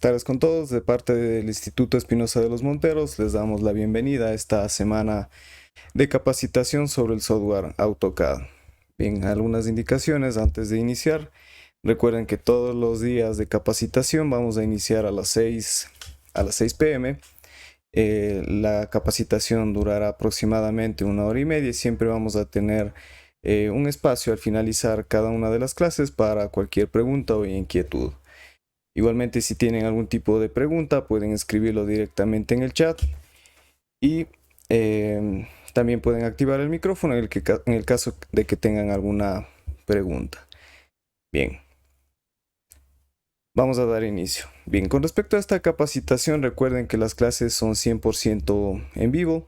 Tardes con todos. De parte del Instituto Espinosa de los Monteros, les damos la bienvenida a esta semana de capacitación sobre el software AutoCAD. Bien, algunas indicaciones antes de iniciar. Recuerden que todos los días de capacitación vamos a iniciar a las 6 p.m. La capacitación durará aproximadamente 1 hora y media y siempre vamos a tener un espacio al finalizar cada una de las clases para cualquier pregunta o inquietud. Igualmente, si tienen algún tipo de pregunta, pueden escribirlo directamente en el chat y también pueden activar el micrófono en el caso de que tengan alguna pregunta. Bien, vamos a dar inicio. Bien, con respecto a esta capacitación, recuerden que las clases son 100% en vivo.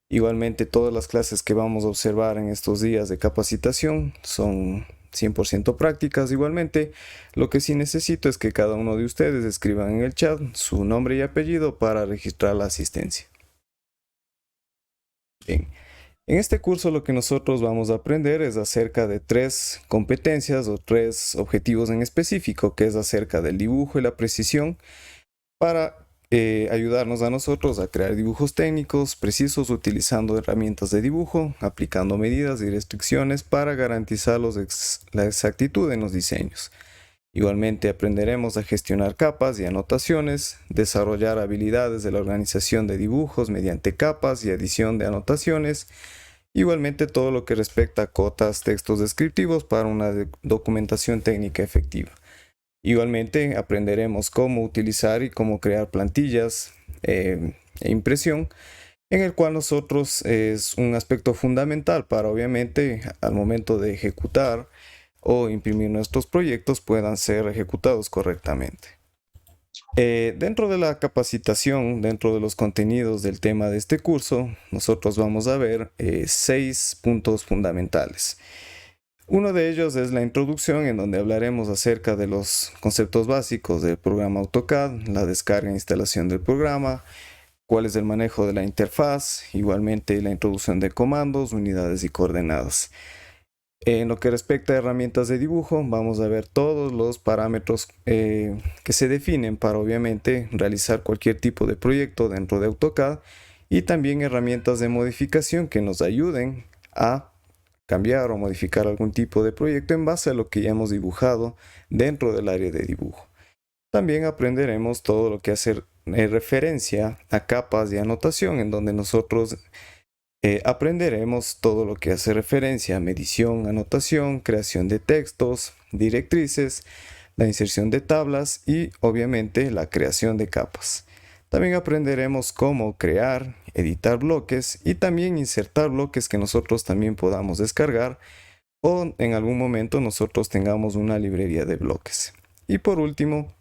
Igualmente, todas las clases que vamos a observar en estos días de capacitación son 100% prácticas. Igualmente, lo que sí necesito es que cada uno de ustedes escriban en el chat su nombre y apellido para registrar la asistencia. Bien, en este curso lo que nosotros vamos a aprender es acerca de 3 competencias o 3 objetivos en específico, que es acerca del dibujo y la precisión, para ayudarnos a nosotros a crear dibujos técnicos precisos utilizando herramientas de dibujo, aplicando medidas y restricciones para garantizar la exactitud en los diseños. Igualmente aprenderemos a gestionar capas y anotaciones, desarrollar habilidades de la organización de dibujos mediante capas y adición de anotaciones, igualmente todo lo que respecta a cotas, textos descriptivos para una documentación técnica efectiva. Igualmente aprenderemos cómo utilizar y cómo crear plantillas e impresión, en el cual nosotros es un aspecto fundamental para obviamente al momento de ejecutar o imprimir nuestros proyectos puedan ser ejecutados correctamente. Dentro de la capacitación, dentro de los contenidos del tema de este curso, nosotros vamos a ver 6 puntos fundamentales. Uno de ellos es la introducción, en donde hablaremos acerca de los conceptos básicos del programa AutoCAD, la descarga e instalación del programa, cuál es el manejo de la interfaz, igualmente la introducción de comandos, unidades y coordenadas. En lo que respecta a herramientas de dibujo, vamos a ver todos los parámetros que se definen para obviamente realizar cualquier tipo de proyecto dentro de AutoCAD y también herramientas de modificación que nos ayuden a cambiar o modificar algún tipo de proyecto en base a lo que ya hemos dibujado dentro del área de dibujo. También aprenderemos todo lo que hace referencia a capas de anotación, en donde nosotros aprenderemos todo lo que hace referencia a medición, anotación, creación de textos, directrices, la inserción de tablas y obviamente la creación de capas. También aprenderemos cómo crear, editar bloques y también insertar bloques que nosotros también podamos descargar o en algún momento nosotros tengamos una librería de bloques. Y por último,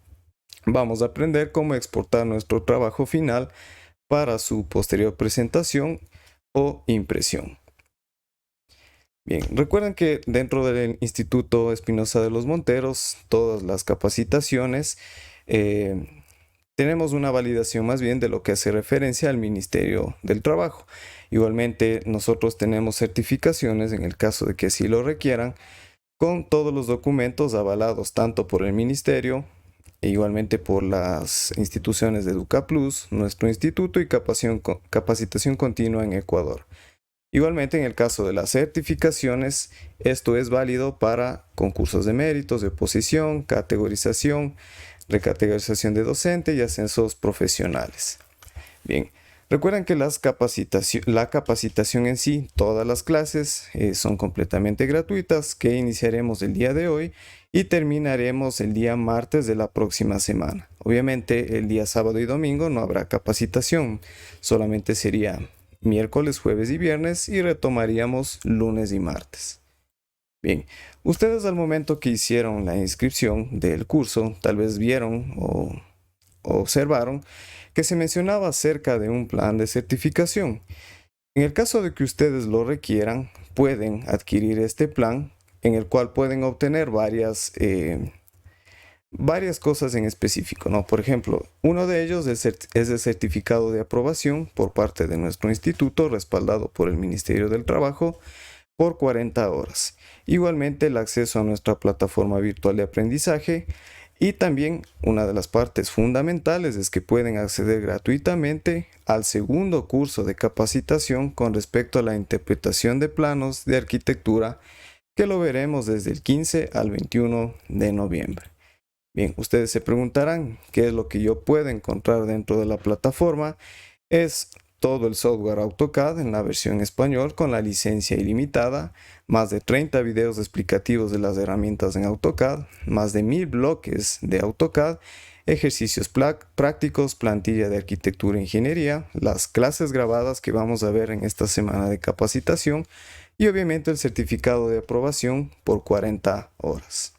vamos a aprender cómo exportar nuestro trabajo final para su posterior presentación o impresión. Bien, recuerden que dentro del Instituto Espinosa de los Monteros, todas las capacitaciones tenemos una validación más bien de lo que hace referencia al Ministerio del Trabajo. Igualmente, nosotros tenemos certificaciones en el caso de que así lo requieran, con todos los documentos avalados tanto por el Ministerio, e igualmente por las instituciones de EducaPlus, nuestro instituto y capacitación continua en Ecuador. Igualmente, en el caso de las certificaciones, esto es válido para concursos de méritos, de posición, categorización, recategorización de docente y ascensos profesionales. Bien, recuerden que la capacitación en sí, todas las clases son completamente gratuitas, que iniciaremos el día de hoy y terminaremos el día martes de la próxima semana. Obviamente el día sábado y domingo no habrá capacitación, solamente sería miércoles, jueves y viernes y retomaríamos lunes y martes. Bien, ustedes al momento que hicieron la inscripción del curso, tal vez vieron o observaron que se mencionaba acerca de un plan de certificación. En el caso de que ustedes lo requieran, pueden adquirir este plan en el cual pueden obtener varias cosas en específico, ¿no? Por ejemplo, uno de ellos es el certificado de aprobación por parte de nuestro instituto, respaldado por el Ministerio del Trabajo, por 40 horas. Igualmente, el acceso a nuestra plataforma virtual de aprendizaje Y también una de las partes fundamentales es que pueden acceder gratuitamente al segundo curso de capacitación con respecto a la interpretación de planos de arquitectura, que lo veremos desde el 15 al 21 de noviembre. Bien, ustedes se preguntarán qué es lo que yo puedo encontrar dentro de la plataforma. Es todo el software AutoCAD en la versión español con la licencia ilimitada, más de 30 videos explicativos de las herramientas en AutoCAD, más de 1000 bloques de AutoCAD, ejercicios prácticos, plantilla de arquitectura e ingeniería, las clases grabadas que vamos a ver en esta semana de capacitación y obviamente el certificado de aprobación por 40 horas.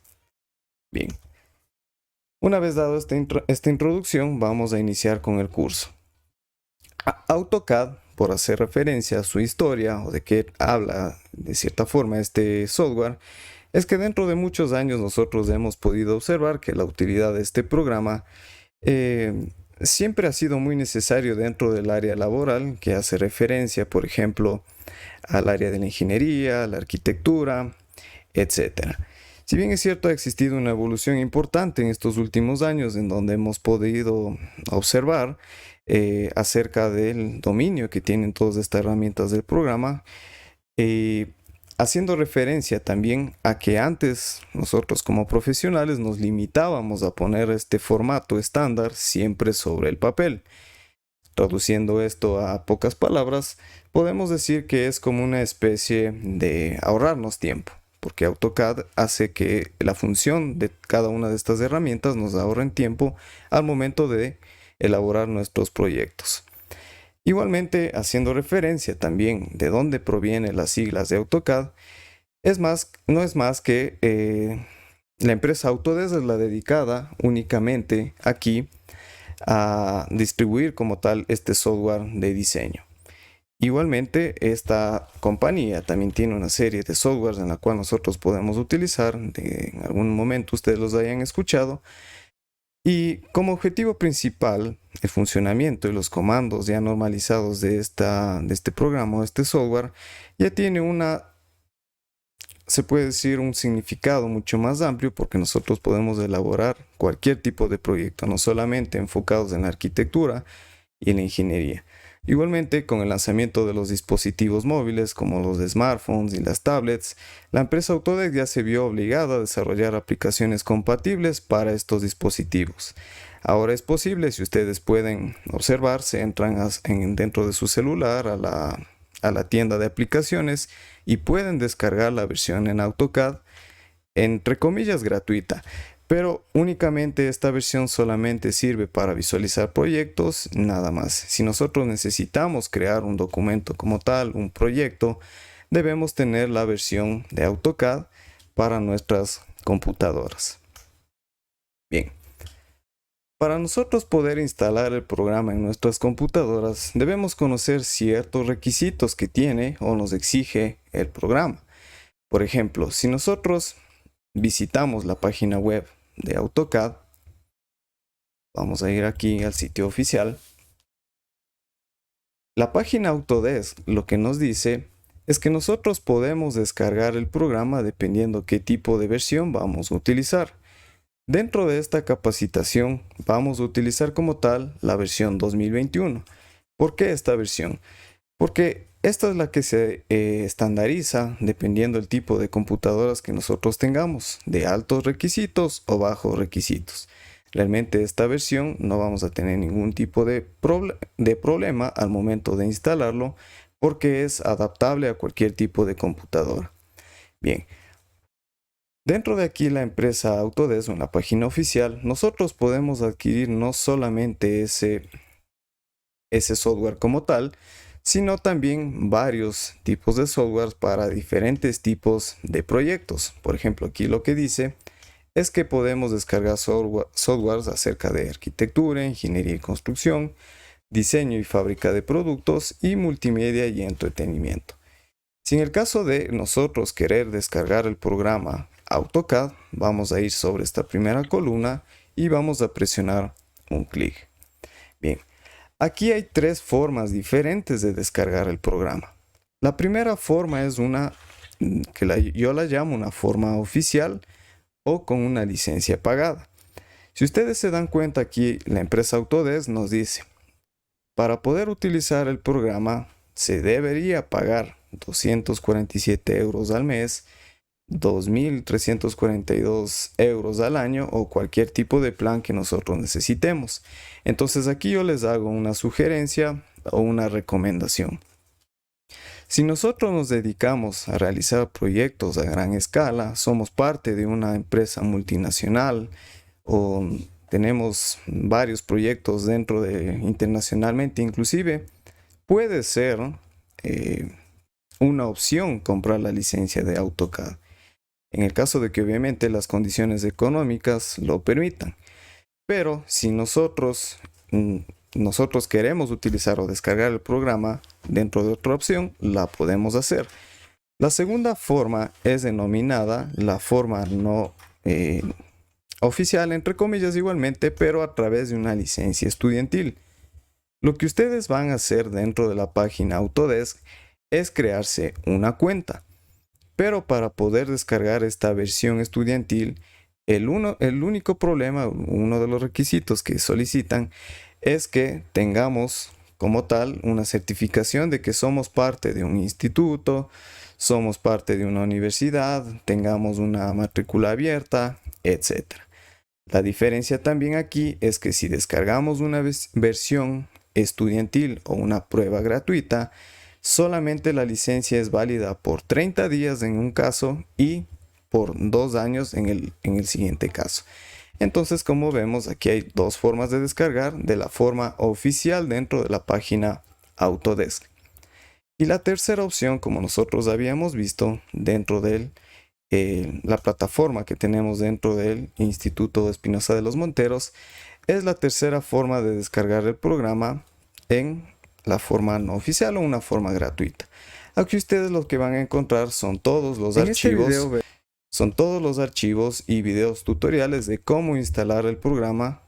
Bien, una vez dado esta introducción, vamos a iniciar con el curso. AutoCAD, por hacer referencia a su historia o de qué habla de cierta forma este software, es que dentro de muchos años nosotros hemos podido observar que la utilidad de este programa siempre ha sido muy necesario dentro del área laboral, que hace referencia, por ejemplo, al área de la ingeniería, la arquitectura, etc. Si bien es cierto, ha existido una evolución importante en estos últimos años en donde hemos podido observar acerca del dominio que tienen todas estas herramientas del programa, haciendo referencia también a que antes nosotros como profesionales nos limitábamos a poner este formato estándar siempre sobre el papel. Traduciendo esto a pocas palabras, podemos decir que es como una especie de ahorrarnos tiempo, porque AutoCAD hace que la función de cada una de estas herramientas nos ahorren tiempo al momento de elaborar nuestros proyectos. Igualmente, haciendo referencia también de dónde provienen las siglas de AutoCAD, no es más que la empresa Autodesk es la dedicada únicamente aquí a distribuir como tal este software de diseño. Igualmente, esta compañía también tiene una serie de softwares en la cual nosotros podemos utilizar, en algún momento ustedes los hayan escuchado, y como objetivo principal, el funcionamiento y los comandos ya normalizados de este programa o este software ya tiene se puede decir, un significado mucho más amplio, porque nosotros podemos elaborar cualquier tipo de proyecto, no solamente enfocados en la arquitectura y en la ingeniería. Igualmente, con el lanzamiento de los dispositivos móviles como los smartphones y las tablets, la empresa Autodesk ya se vio obligada a desarrollar aplicaciones compatibles para estos dispositivos. Ahora es posible, si ustedes pueden observar, se entran dentro de su celular a la tienda de aplicaciones y pueden descargar la versión en AutoCAD, entre comillas gratuita. Pero únicamente esta versión solamente sirve para visualizar proyectos, nada más. Si nosotros necesitamos crear un documento como tal, un proyecto, debemos tener la versión de AutoCAD para nuestras computadoras. Bien, para nosotros poder instalar el programa en nuestras computadoras, debemos conocer ciertos requisitos que tiene o nos exige el programa. Por ejemplo, si nosotros visitamos la página web de AutoCAD, vamos a ir aquí al sitio oficial. La página Autodesk lo que nos dice es que nosotros podemos descargar el programa dependiendo qué tipo de versión vamos a utilizar. Dentro de esta capacitación vamos a utilizar como tal la versión 2021. ¿Por qué esta versión? Porque esta es la que se estandariza dependiendo del tipo de computadoras que nosotros tengamos, de altos requisitos o bajos requisitos. Realmente esta versión no vamos a tener ningún tipo de problema al momento de instalarlo, porque es adaptable a cualquier tipo de computadora. Bien, dentro de aquí la empresa Autodesk, en la página oficial, nosotros podemos adquirir no solamente ese software como tal, sino también varios tipos de software para diferentes tipos de proyectos. Por ejemplo, aquí lo que dice es que podemos descargar softwares acerca de arquitectura, ingeniería y construcción, diseño y fábrica de productos y multimedia y entretenimiento. Si en el caso de nosotros querer descargar el programa AutoCAD, vamos a ir sobre esta primera columna y vamos a presionar un clic. Bien. Aquí hay tres formas diferentes de descargar el programa. La primera forma es una que yo la llamo una forma oficial o con una licencia pagada. Si ustedes se dan cuenta aquí, la empresa Autodesk nos dice, para poder utilizar el programa se debería pagar 247 euros al mes, 2.342 euros al año o cualquier tipo de plan que nosotros necesitemos. Entonces aquí yo les hago una sugerencia o una recomendación. Si nosotros nos dedicamos a realizar proyectos a gran escala, somos parte de una empresa multinacional o tenemos varios proyectos dentro de internacionalmente, inclusive puede ser una opción comprar la licencia de AutoCAD, en el caso de que obviamente las condiciones económicas lo permitan. Pero si nosotros queremos utilizar o descargar el programa dentro de otra opción, la podemos hacer. La segunda forma es denominada la forma no oficial, entre comillas igualmente, pero a través de una licencia estudiantil. Lo que ustedes van a hacer dentro de la página Autodesk es crearse una cuenta. Pero para poder descargar esta versión estudiantil, el único problema, uno de los requisitos que solicitan es que tengamos como tal una certificación de que somos parte de un instituto, somos parte de una universidad, tengamos una matrícula abierta, etc. La diferencia también aquí es que si descargamos una versión estudiantil o una prueba gratuita, solamente la licencia es válida por 30 días en un caso y por 2 años en el siguiente caso. Entonces, como vemos, aquí hay dos formas de descargar, de la forma oficial dentro de la página Autodesk. Y la tercera opción, como nosotros habíamos visto dentro de la plataforma que tenemos dentro del Instituto Espinosa de los Monteros, es la tercera forma de descargar el programa en la forma no oficial o una forma gratuita. Aquí ustedes lo que van a encontrar son todos los archivos y videos tutoriales de cómo instalar el programa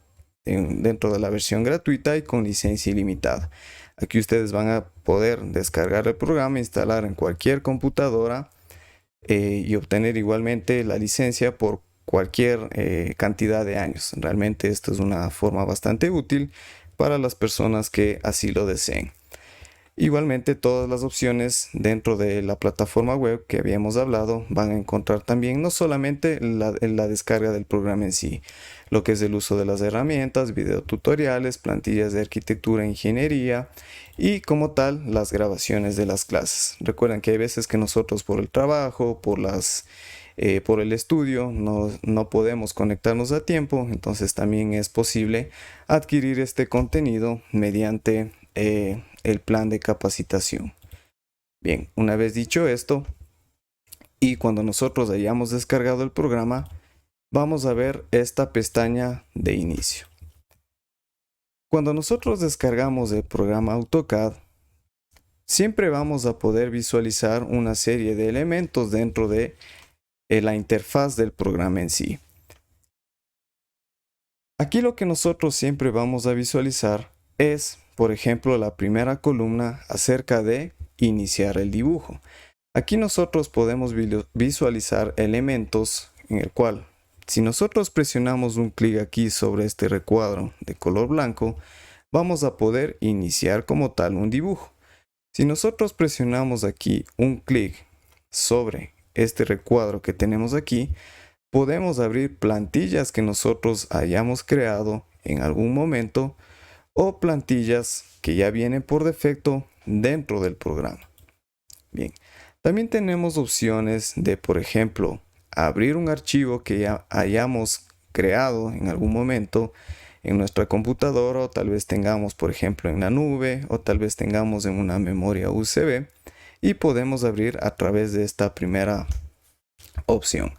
dentro de la versión gratuita y con licencia ilimitada. Aquí ustedes van a poder descargar el programa, instalar en cualquier computadora y obtener igualmente la licencia por cualquier cantidad de años. Realmente esto es una forma bastante útil para las personas que así lo deseen. Igualmente todas las opciones dentro de la plataforma web que habíamos hablado van a encontrar también no solamente la descarga del programa en sí, lo que es el uso de las herramientas, videotutoriales, plantillas de arquitectura e ingeniería y como tal las grabaciones de las clases. Recuerden que hay veces que nosotros por el trabajo, por el estudio no podemos conectarnos a tiempo, entonces también es posible adquirir este contenido mediante el plan de capacitación. Bien, una vez dicho esto, y cuando nosotros hayamos descargado el programa, vamos a ver esta pestaña de inicio. Cuando nosotros descargamos el programa AutoCAD, siempre vamos a poder visualizar una serie de elementos dentro de la interfaz del programa en sí. Aquí lo que nosotros siempre vamos a visualizar es, por ejemplo, la primera columna acerca de iniciar el dibujo. Aquí nosotros podemos visualizar elementos en el cual, si nosotros presionamos un clic aquí sobre este recuadro de color blanco, vamos a poder iniciar como tal un dibujo. Si nosotros presionamos aquí un clic sobre este recuadro que tenemos aquí, podemos abrir plantillas que nosotros hayamos creado en algún momento o plantillas que ya vienen por defecto dentro del programa. Bien, también tenemos opciones de, por ejemplo, abrir un archivo que ya hayamos creado en algún momento en nuestra computadora o tal vez tengamos, por ejemplo, en la nube o tal vez tengamos en una memoria USB y podemos abrir a través de esta primera opción.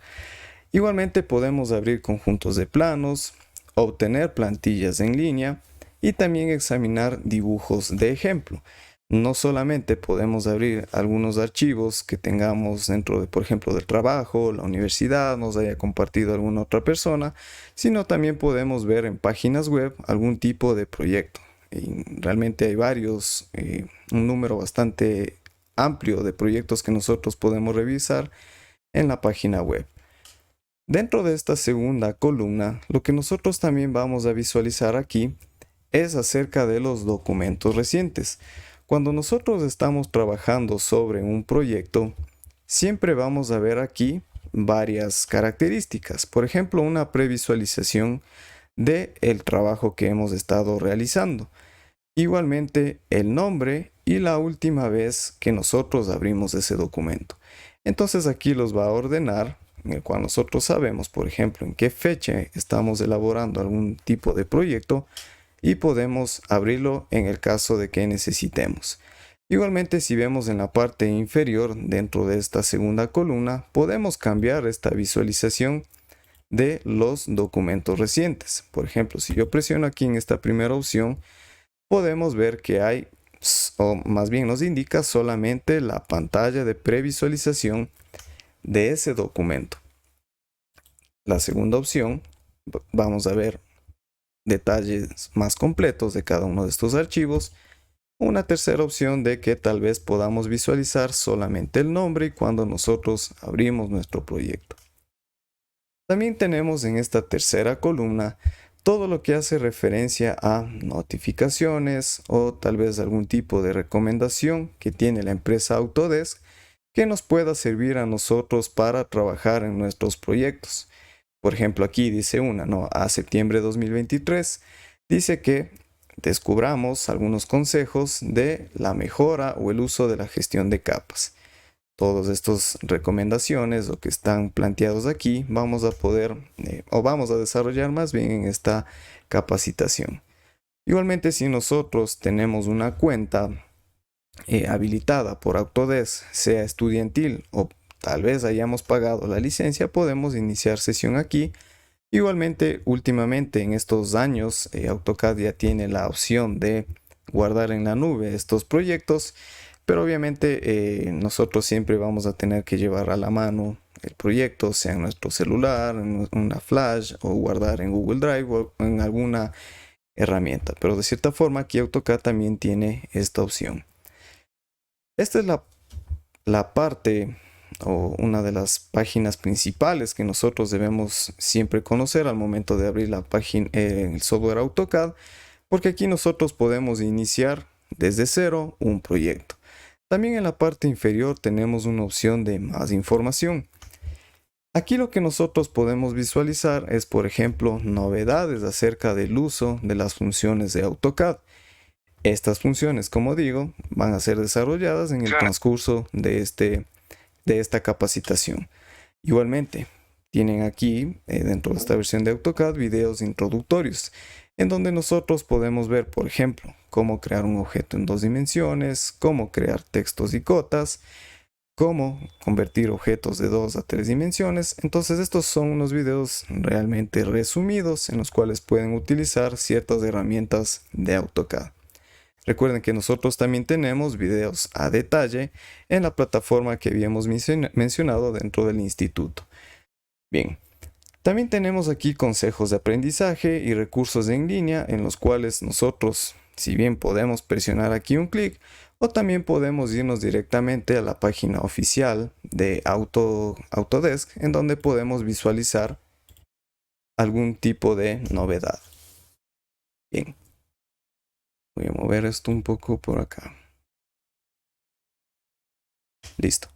Igualmente podemos abrir conjuntos de planos, obtener plantillas en línea y también examinar dibujos de ejemplo. No solamente podemos abrir algunos archivos que tengamos dentro de, por ejemplo, del trabajo, la universidad, nos haya compartido alguna otra persona, sino también podemos ver en páginas web algún tipo de proyecto. Y realmente hay varios, un número bastante amplio de proyectos que nosotros podemos revisar en la página web. Dentro de esta segunda columna, lo que nosotros también vamos a visualizar aquí es acerca de los documentos recientes. Cuando nosotros estamos trabajando sobre un proyecto, siempre vamos a ver aquí varias características. Por ejemplo, una previsualización del trabajo que hemos estado realizando. Igualmente, el nombre y la última vez que nosotros abrimos ese documento. Entonces aquí los va a ordenar, en el cual nosotros sabemos, por ejemplo, en qué fecha estamos elaborando algún tipo de proyecto y podemos abrirlo en el caso de que necesitemos. Igualmente, si vemos en la parte inferior dentro de esta segunda columna, podemos cambiar esta visualización de los documentos recientes. Por ejemplo, si yo presiono aquí en esta primera opción, podemos ver que hay, o más bien nos indica solamente la pantalla de previsualización de ese documento. La segunda opción, vamos a ver detalles más completos de cada uno de estos archivos. Una tercera opción de que tal vez podamos visualizar solamente el nombre cuando nosotros abrimos nuestro proyecto. También tenemos en esta tercera columna todo lo que hace referencia a notificaciones o tal vez algún tipo de recomendación que tiene la empresa Autodesk que nos pueda servir a nosotros para trabajar en nuestros proyectos. Por ejemplo, aquí dice a septiembre de 2023, dice que descubramos algunos consejos de la mejora o el uso de la gestión de capas. Todas estas recomendaciones o que están planteados aquí vamos a poder o vamos a desarrollar más bien en esta capacitación. Igualmente, si nosotros tenemos una cuenta habilitada por Autodesk, sea estudiantil o tal vez hayamos pagado la licencia, podemos iniciar sesión aquí. Igualmente, últimamente en estos años, AutoCAD ya tiene la opción de guardar en la nube estos proyectos. Pero obviamente nosotros siempre vamos a tener que llevar a la mano el proyecto, sea en nuestro celular, en una flash o guardar en Google Drive o en alguna herramienta. Pero de cierta forma aquí AutoCAD también tiene esta opción. Esta es la parte o una de las páginas principales que nosotros debemos siempre conocer al momento de abrir la página, el software AutoCAD, porque aquí nosotros podemos iniciar desde cero un proyecto. También en la parte inferior tenemos una opción de más información. Aquí lo que nosotros podemos visualizar es, por ejemplo, novedades acerca del uso de las funciones de AutoCAD. Estas funciones, como digo, van a ser desarrolladas en el transcurso de esta capacitación. Igualmente, tienen aquí, dentro de esta versión de AutoCAD, videos introductorios, en donde nosotros podemos ver, por ejemplo, cómo crear un objeto en 2 dimensiones, cómo crear textos y cotas, cómo convertir objetos de 2 a 3 dimensiones. Entonces estos son unos videos realmente resumidos en los cuales pueden utilizar ciertas herramientas de AutoCAD. Recuerden que nosotros también tenemos videos a detalle en la plataforma que habíamos mencionado dentro del instituto. Bien. También tenemos aquí consejos de aprendizaje y recursos en línea en los cuales nosotros, si bien podemos presionar aquí un clic, o también podemos irnos directamente a la página oficial de Autodesk, en donde podemos visualizar algún tipo de novedad. Bien, voy a mover esto un poco por acá. Listo.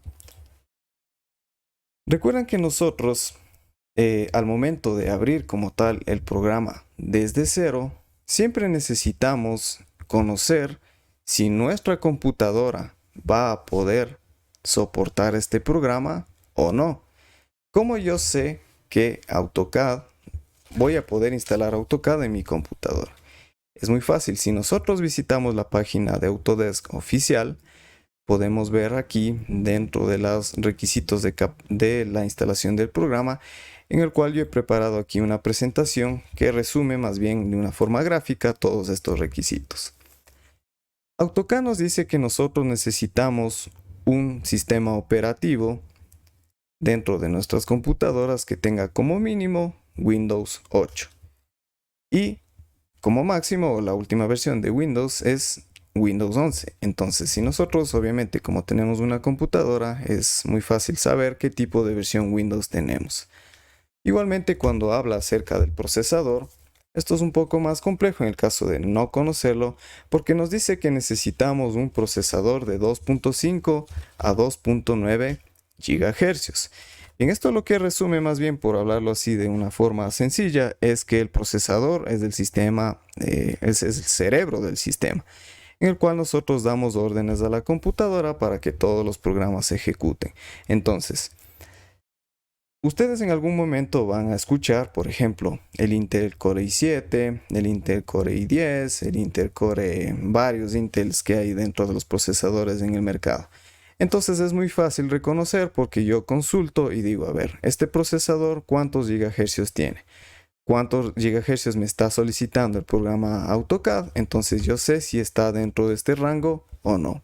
Recuerden que nosotros al momento de abrir como tal el programa desde cero, siempre necesitamos conocer si nuestra computadora va a poder soportar este programa o no. ¿Cómo yo sé que voy a poder instalar AutoCAD en mi computadora? Es muy fácil. Si nosotros visitamos la página de Autodesk oficial, podemos ver aquí dentro de los requisitos de la instalación del programa, en el cual yo he preparado aquí una presentación que resume más bien de una forma gráfica todos estos requisitos. AutoCAD nos dice que nosotros necesitamos un sistema operativo dentro de nuestras computadoras que tenga como mínimo Windows 8 y como máximo la última versión de Windows es Windows 11. Entonces, si nosotros obviamente como tenemos una computadora, es muy fácil saber qué tipo de versión Windows tenemos. Igualmente, cuando habla acerca del procesador, esto es un poco más complejo en el caso de no conocerlo, porque nos dice que necesitamos un procesador de 2.5 a 2.9 GHz. En esto lo que resume, más bien por hablarlo así de una forma sencilla, es que el procesador es del sistema, es el cerebro del sistema, en el cual nosotros damos órdenes a la computadora para que todos los programas se ejecuten. Entonces, ustedes en algún momento van a escuchar, por ejemplo, el Intel Core i7, el Intel Core i10, el Intel Core, varios Intels que hay dentro de los procesadores en el mercado. Entonces es muy fácil reconocer porque yo consulto y digo, a ver, este procesador, ¿cuántos gigahercios tiene? ¿Cuántos gigahercios me está solicitando el programa AutoCAD? Entonces yo sé si está dentro de este rango o no.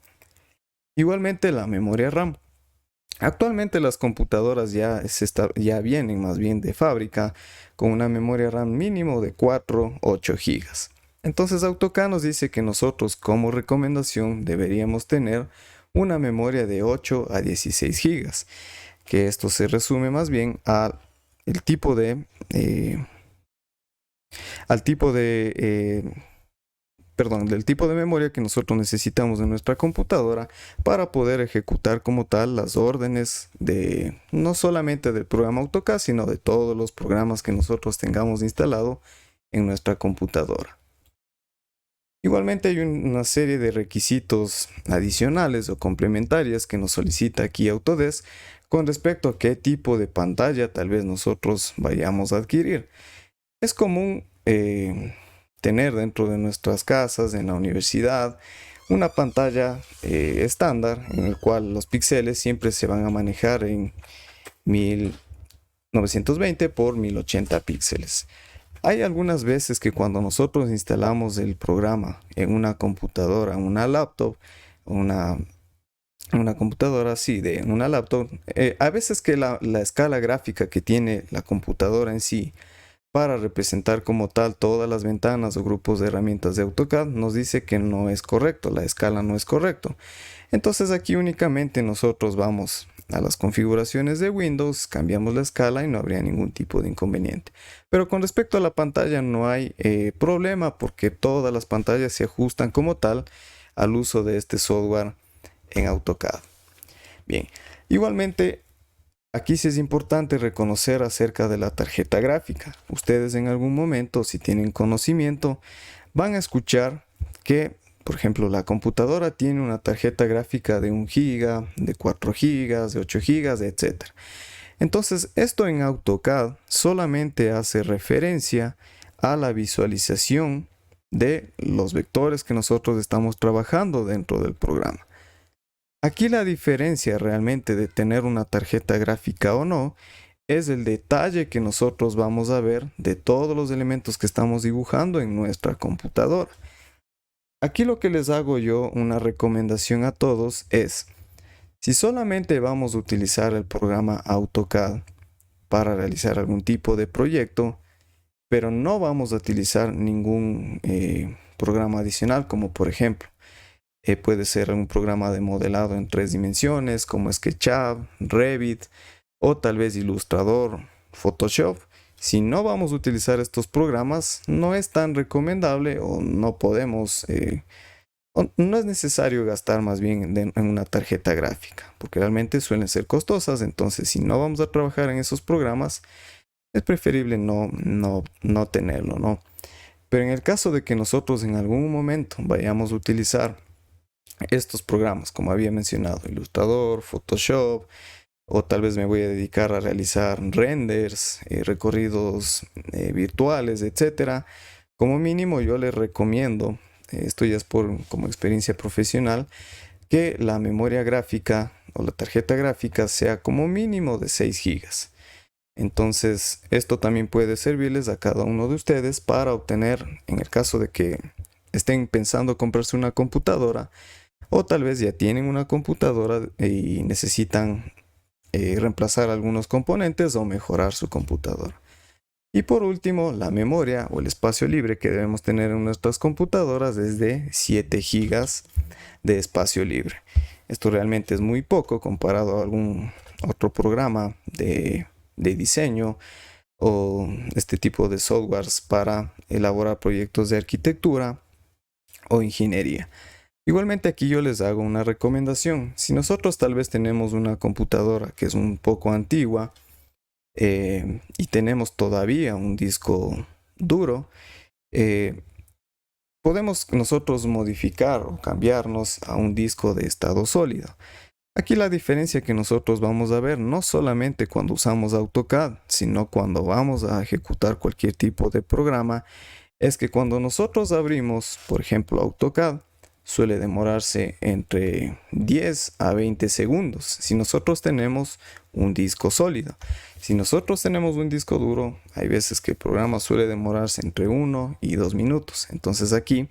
Igualmente la memoria RAM. Actualmente las computadoras ya vienen más bien de fábrica con una memoria RAM mínimo de 4-8 GB. Entonces AutoCAD nos dice que nosotros como recomendación deberíamos tener una memoria de 8 a 16 GB, que esto se resume más bien al tipo de del tipo de memoria que nosotros necesitamos en nuestra computadora para poder ejecutar como tal las órdenes de no solamente del programa AutoCAD, sino de todos los programas que nosotros tengamos instalado en nuestra computadora. Igualmente hay una serie de requisitos adicionales o complementarias que nos solicita aquí Autodesk con respecto a qué tipo de pantalla tal vez nosotros vayamos a adquirir. Es común tener dentro de nuestras casas, en la universidad, una pantalla estándar en el cual los píxeles siempre se van a manejar en 1920 por 1080 píxeles. Hay algunas veces que cuando nosotros instalamos el programa en una computadora, una laptop, una computadora así, de una laptop, a veces que la escala gráfica que tiene la computadora en sí para representar como tal todas las ventanas o grupos de herramientas de AutoCAD nos dice que no es correcto, la escala no es correcto. Entonces aquí únicamente nosotros vamos a las configuraciones de Windows, cambiamos la escala y no habría ningún tipo de inconveniente. Pero con respecto a la pantalla no hay problema porque todas las pantallas se ajustan como tal al uso de este software en AutoCAD. Bien, igualmente aquí sí es importante reconocer acerca de la tarjeta gráfica. Ustedes en algún momento, si tienen conocimiento, van a escuchar que, por ejemplo, la computadora tiene una tarjeta gráfica de 1 GB, de 4 GB, de 8 GB, etc. Entonces, esto en AutoCAD solamente hace referencia a la visualización de los vectores que nosotros estamos trabajando dentro del programa. Aquí la diferencia realmente de tener una tarjeta gráfica o no es el detalle que nosotros vamos a ver de todos los elementos que estamos dibujando en nuestra computadora. Aquí lo que les hago yo una recomendación a todos es, si solamente vamos a utilizar el programa AutoCAD para realizar algún tipo de proyecto, pero no vamos a utilizar ningún programa adicional, como por ejemplo, puede ser un programa de modelado en 3 dimensiones como SketchUp, Revit o tal vez Illustrator, Photoshop. Si no vamos a utilizar estos programas, no es tan recomendable o no podemos, o no es necesario gastar más bien en una tarjeta gráfica, porque realmente suelen ser costosas. Entonces, si no vamos a trabajar en esos programas, es preferible no tenerlo, ¿no? Pero en el caso de que nosotros en algún momento vayamos a utilizar estos programas, como había mencionado, Illustrator, Photoshop, o tal vez me voy a dedicar a realizar renders, recorridos virtuales, etcétera. Como mínimo yo les recomiendo, esto ya es como experiencia profesional, que la memoria gráfica o la tarjeta gráfica sea como mínimo de 6 GB. Entonces esto también puede servirles a cada uno de ustedes para obtener, en el caso de que estén pensando comprarse una computadora, o tal vez ya tienen una computadora y necesitan reemplazar algunos componentes o mejorar su computadora. Y por último, la memoria o el espacio libre que debemos tener en nuestras computadoras es de 7 GB de espacio libre. Esto realmente es muy poco comparado a algún otro programa de diseño o este tipo de softwares para elaborar proyectos de arquitectura o ingeniería. Igualmente aquí yo les hago una recomendación. Si nosotros tal vez tenemos una computadora que es un poco antigua y tenemos todavía un disco duro, eh, podemos nosotros modificar o cambiarnos a un disco de estado sólido. Aquí la diferencia que nosotros vamos a ver no solamente cuando usamos AutoCAD, sino cuando vamos a ejecutar cualquier tipo de programa, es que cuando nosotros abrimos, por ejemplo, AutoCAD, suele demorarse entre 10 a 20 segundos si nosotros tenemos un disco sólido. Si nosotros tenemos un disco duro, hay veces que el programa suele demorarse entre 1 y 2 minutos. Entonces aquí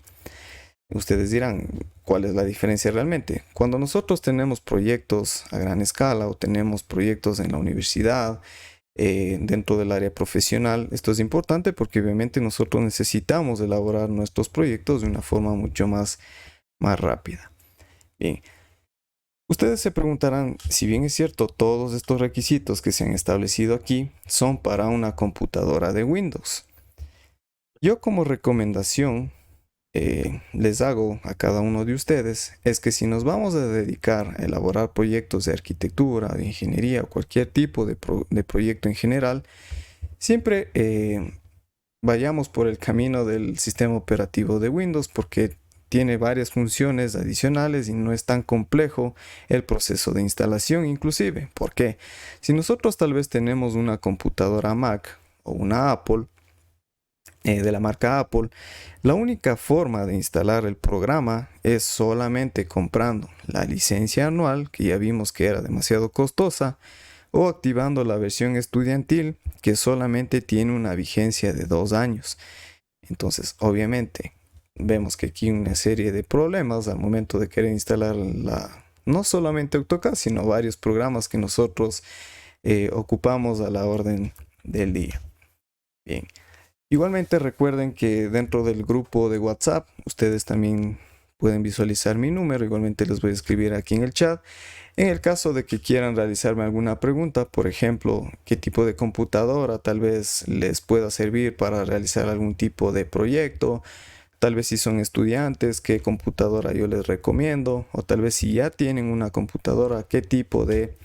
ustedes dirán, ¿cuál es la diferencia realmente? Cuando nosotros tenemos proyectos a gran escala o tenemos proyectos en la universidad, dentro del área profesional, esto es importante porque obviamente nosotros necesitamos elaborar nuestros proyectos de una forma mucho más rápida. Bien, ustedes se preguntarán, si bien es cierto, todos estos requisitos que se han establecido aquí son para una computadora de Windows. Yo como recomendación les hago a cada uno de ustedes es que si nos vamos a dedicar a elaborar proyectos de arquitectura, de ingeniería o cualquier tipo de proyecto en general, siempre vayamos por el camino del sistema operativo de Windows porque tiene varias funciones adicionales y no es tan complejo el proceso de instalación inclusive. ¿Por qué? Si nosotros tal vez tenemos una computadora Mac o una Apple, de la marca Apple, la única forma de instalar el programa es solamente comprando la licencia anual, que ya vimos que era demasiado costosa, o activando la versión estudiantil, que solamente tiene una vigencia de 2 años. Entonces, obviamente, vemos que aquí hay una serie de problemas al momento de querer instalar no solamente AutoCAD, sino varios programas que nosotros ocupamos a la orden del día. Bien. Igualmente recuerden que dentro del grupo de WhatsApp ustedes también pueden visualizar mi número, igualmente les voy a escribir aquí en el chat. En el caso de que quieran realizarme alguna pregunta, por ejemplo, qué tipo de computadora tal vez les pueda servir para realizar algún tipo de proyecto, tal vez si son estudiantes, qué computadora yo les recomiendo, o tal vez si ya tienen una computadora, qué tipo de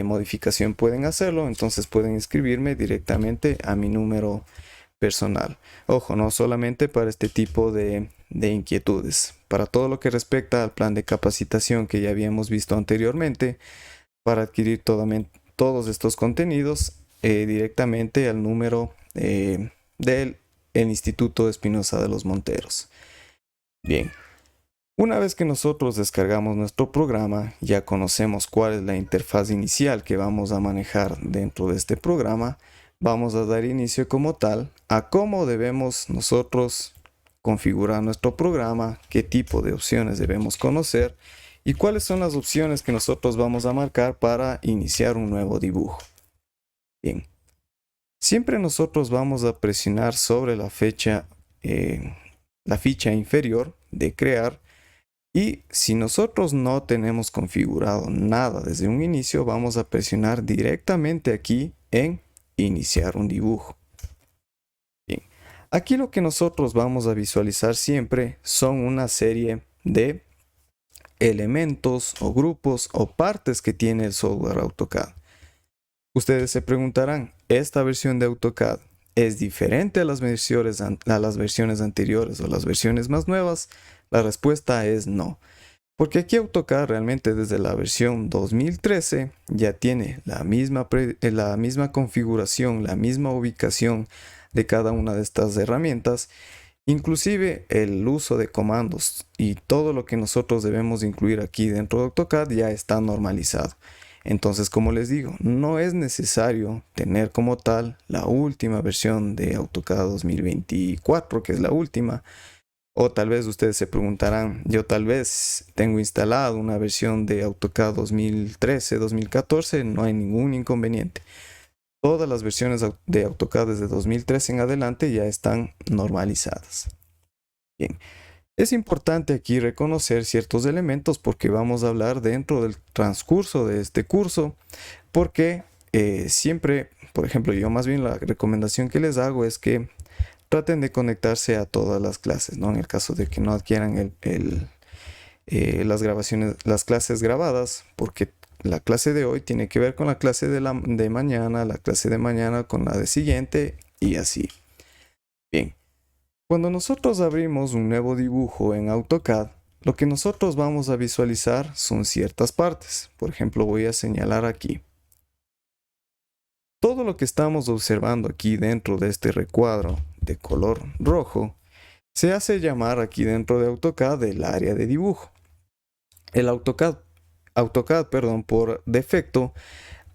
modificación pueden hacerlo, entonces pueden escribirme directamente a mi número personal. Ojo, no solamente para este tipo de inquietudes. Para todo lo que respecta al plan de capacitación que ya habíamos visto anteriormente, para adquirir todos estos contenidos directamente al número del Instituto Espinosa de los Monteros. Bien, una vez que nosotros descargamos nuestro programa, ya conocemos cuál es la interfaz inicial que vamos a manejar dentro de este programa. Vamos a dar inicio como tal a cómo debemos nosotros configurar nuestro programa, qué tipo de opciones debemos conocer y cuáles son las opciones que nosotros vamos a marcar para iniciar un nuevo dibujo. Bien, siempre nosotros vamos a presionar sobre la ficha inferior de crear y si nosotros no tenemos configurado nada desde un inicio, vamos a presionar directamente aquí en iniciar un dibujo. Bien, aquí lo que nosotros vamos a visualizar siempre son una serie de elementos o grupos o partes que tiene el software AutoCAD. Ustedes se preguntarán, ¿esta versión de AutoCAD es diferente a las versiones anteriores o las versiones más nuevas? La respuesta es no. Porque aquí AutoCAD realmente desde la versión 2013 ya tiene la misma configuración, la misma ubicación de cada una de estas herramientas. Inclusive el uso de comandos y todo lo que nosotros debemos incluir aquí dentro de AutoCAD ya está normalizado. Entonces, como les digo, no es necesario tener como tal la última versión de AutoCAD 2024, que es la última. O tal vez ustedes se preguntarán, yo tal vez tengo instalado una versión de AutoCAD 2013, 2014, no hay ningún inconveniente. Todas las versiones de AutoCAD desde 2013 en adelante ya están normalizadas. Bien, es importante aquí reconocer ciertos elementos porque vamos a hablar dentro del transcurso de este curso, porque siempre por ejemplo, yo más bien la recomendación que les hago es que traten de conectarse a todas las clases, ¿no? En el caso de que no adquieran las clases grabadas, porque la clase de hoy tiene que ver con la clase de mañana, la clase de mañana con la de siguiente y así. Bien, cuando nosotros abrimos un nuevo dibujo en AutoCAD, lo que nosotros vamos a visualizar son ciertas partes. Por ejemplo, voy a señalar aquí. Todo lo que estamos observando aquí dentro de este recuadro de color rojo se hace llamar aquí dentro de AutoCAD el área de dibujo. El AutoCAD, por defecto,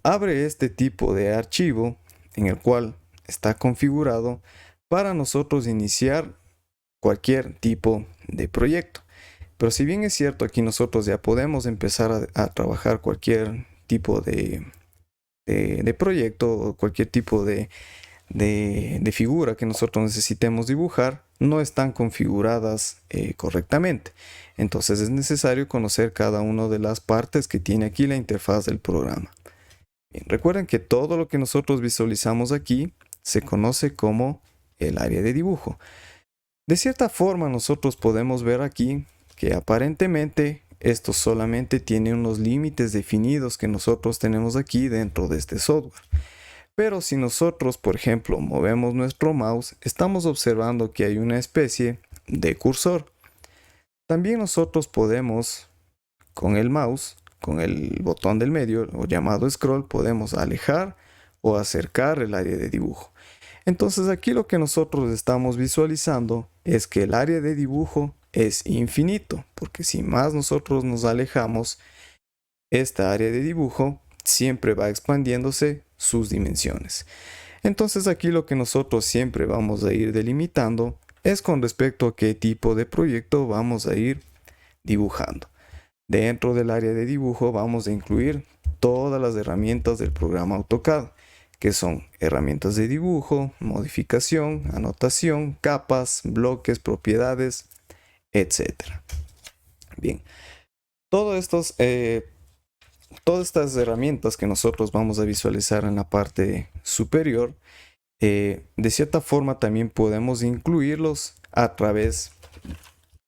abre este tipo de archivo en el cual está configurado para nosotros iniciar cualquier tipo de proyecto. Pero si bien es cierto, aquí nosotros ya podemos empezar a trabajar cualquier tipo de proyecto o cualquier tipo de figura que nosotros necesitemos dibujar, no están configuradas correctamente. Entonces es necesario conocer cada una de las partes que tiene aquí la interfaz del programa. Bien, recuerden que todo lo que nosotros visualizamos aquí se conoce como el área de dibujo. De cierta forma nosotros podemos ver aquí que aparentemente esto solamente tiene unos límites definidos que nosotros tenemos aquí dentro de este software. Pero si nosotros, por ejemplo, movemos nuestro mouse, estamos observando que hay una especie de cursor. También nosotros podemos, con el mouse, con el botón del medio o llamado scroll, podemos alejar o acercar el área de dibujo. Entonces aquí lo que nosotros estamos visualizando es que el área de dibujo es infinito, porque si más nosotros nos alejamos, esta área de dibujo siempre va expandiéndose sus dimensiones. Entonces aquí lo que nosotros siempre vamos a ir delimitando es con respecto a qué tipo de proyecto vamos a ir dibujando. Dentro del área de dibujo vamos a incluir todas las herramientas del programa AutoCAD, que son herramientas de dibujo, modificación, anotación, capas, bloques, propiedades, etc. Bien, todas estas herramientas que nosotros vamos a visualizar en la parte superior, de cierta forma también podemos incluirlos a través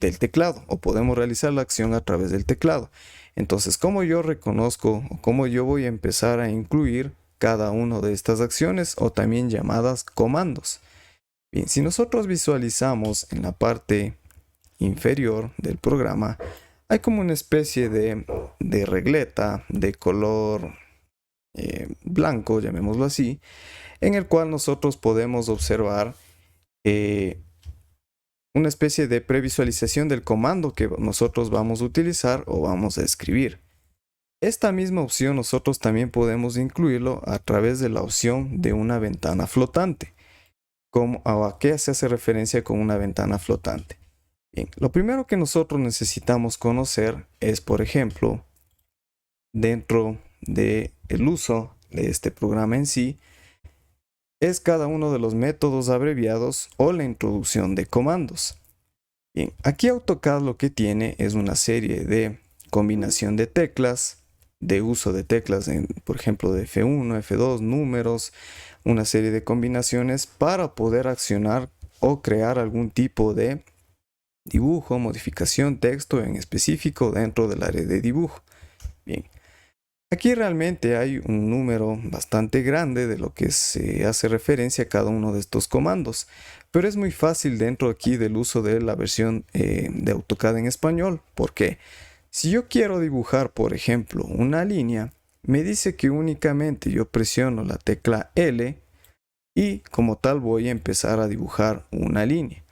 del teclado o podemos realizar la acción a través del teclado. Entonces, ¿cómo yo reconozco o cómo yo voy a empezar a incluir cada una de estas acciones o también llamadas comandos? Bien, si nosotros visualizamos en la parte inferior del programa, hay como una especie de regleta de color blanco, llamémoslo así, en el cual nosotros podemos observar una especie de previsualización del comando que nosotros vamos a utilizar o vamos a escribir. Esta misma opción nosotros también podemos incluirlo a través de la opción de una ventana flotante. ¿A qué se hace referencia con una ventana flotante? Bien, lo primero que nosotros necesitamos conocer es, por ejemplo, dentro del uso de este programa en sí, es cada uno de los métodos abreviados o la introducción de comandos. Bien, aquí AutoCAD lo que tiene es una serie de combinación de teclas, de uso de teclas, por ejemplo, de F1, F2, números, una serie de combinaciones para poder accionar o crear algún tipo de dibujo, modificación, texto en específico dentro del área de dibujo. Bien, aquí realmente hay un número bastante grande de lo que se hace referencia a cada uno de estos comandos, pero es muy fácil dentro aquí del uso de la versión de AutoCAD en español. ¿Por qué? Si yo quiero dibujar, por ejemplo, una línea, me dice que únicamente yo presiono la tecla L y como tal voy a empezar a dibujar una línea.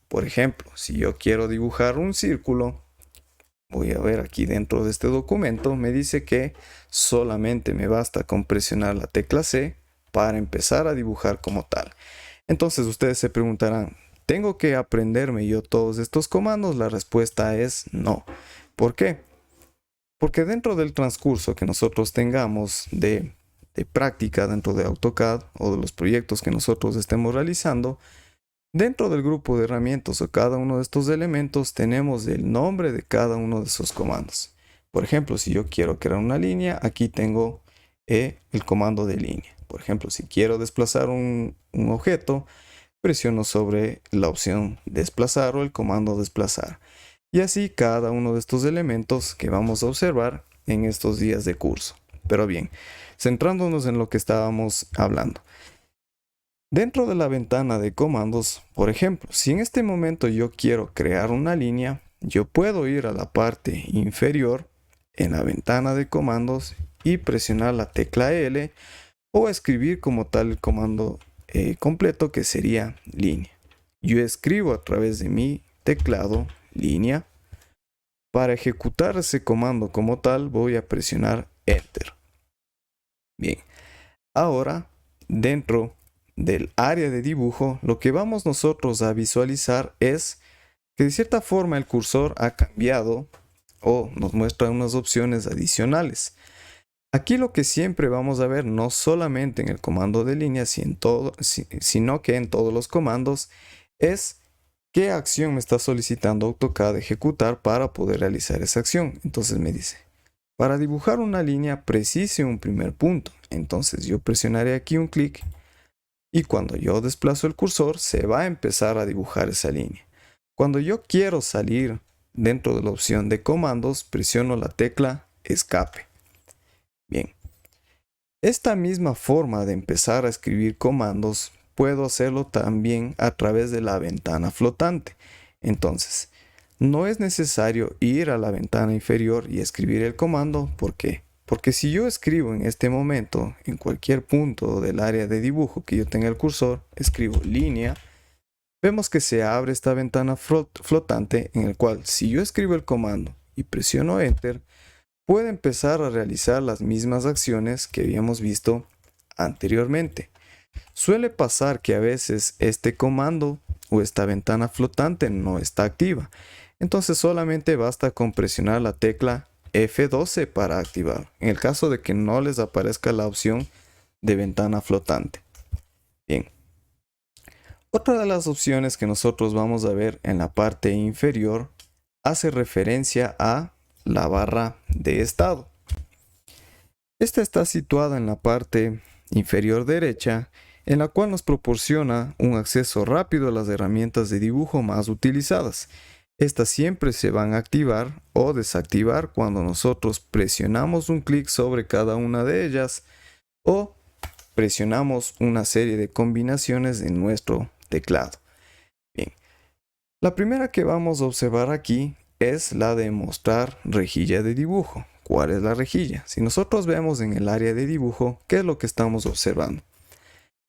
Por ejemplo, si yo quiero dibujar un círculo, voy a ver aquí dentro de este documento, me dice que solamente me basta con presionar la tecla C para empezar a dibujar como tal. Entonces ustedes se preguntarán, ¿tengo que aprenderme yo todos estos comandos? La respuesta es no. ¿Por qué? Porque dentro del transcurso que nosotros tengamos de práctica dentro de AutoCAD o de los proyectos que nosotros estemos realizando, dentro del grupo de herramientas o cada uno de estos elementos tenemos el nombre de cada uno de esos comandos. Por ejemplo, si yo quiero crear una línea, aquí tengo el comando de línea. Por ejemplo, si quiero desplazar un objeto, presiono sobre la opción desplazar o el comando desplazar. Y así cada uno de estos elementos que vamos a observar en estos días de curso. Pero bien, centrándonos en lo que estábamos hablando. Dentro de la ventana de comandos, por ejemplo, si en este momento yo quiero crear una línea, yo puedo ir a la parte inferior en la ventana de comandos y presionar la tecla L o escribir como tal el comando completo, que sería línea. Yo escribo a través de mi teclado línea. Para ejecutar ese comando como tal voy a presionar Enter. Bien, ahora dentro del área de dibujo, lo que vamos nosotros a visualizar es que de cierta forma el cursor ha cambiado o nos muestra unas opciones adicionales. Aquí lo que siempre vamos a ver, no solamente en el comando de línea, sino que en todos los comandos, es qué acción me está solicitando AutoCAD ejecutar para poder realizar esa acción. Entonces me dice, para dibujar una línea precise un primer punto. Entonces yo presionaré aquí un clic y cuando yo desplazo el cursor se va a empezar a dibujar esa línea. Cuando yo quiero salir dentro de la opción de comandos, presiono la tecla escape. Bien, esta misma forma de empezar a escribir comandos puedo hacerlo también a través de la ventana flotante. Entonces, no es necesario ir a la ventana inferior y escribir el comando. ¿Por qué? Porque si yo escribo en este momento, en cualquier punto del área de dibujo que yo tenga el cursor, escribo línea, vemos que se abre esta ventana flotante en el cual si yo escribo el comando y presiono Enter, puede empezar a realizar las mismas acciones que habíamos visto anteriormente. Suele pasar que a veces este comando o esta ventana flotante no está activa. Entonces solamente basta con presionar la tecla F12 para activar, en el caso de que no les aparezca la opción de ventana flotante. Bien. Otra de las opciones que nosotros vamos a ver en la parte inferior hace referencia a la barra de estado. Esta está situada en la parte inferior derecha, en la cual nos proporciona un acceso rápido a las herramientas de dibujo más utilizadas. Estas siempre se van a activar o desactivar cuando nosotros presionamos un clic sobre cada una de ellas o presionamos una serie de combinaciones en nuestro teclado. Bien, la primera que vamos a observar aquí es la de mostrar rejilla de dibujo. ¿Cuál es la rejilla? Si nosotros vemos en el área de dibujo, ¿qué es lo que estamos observando?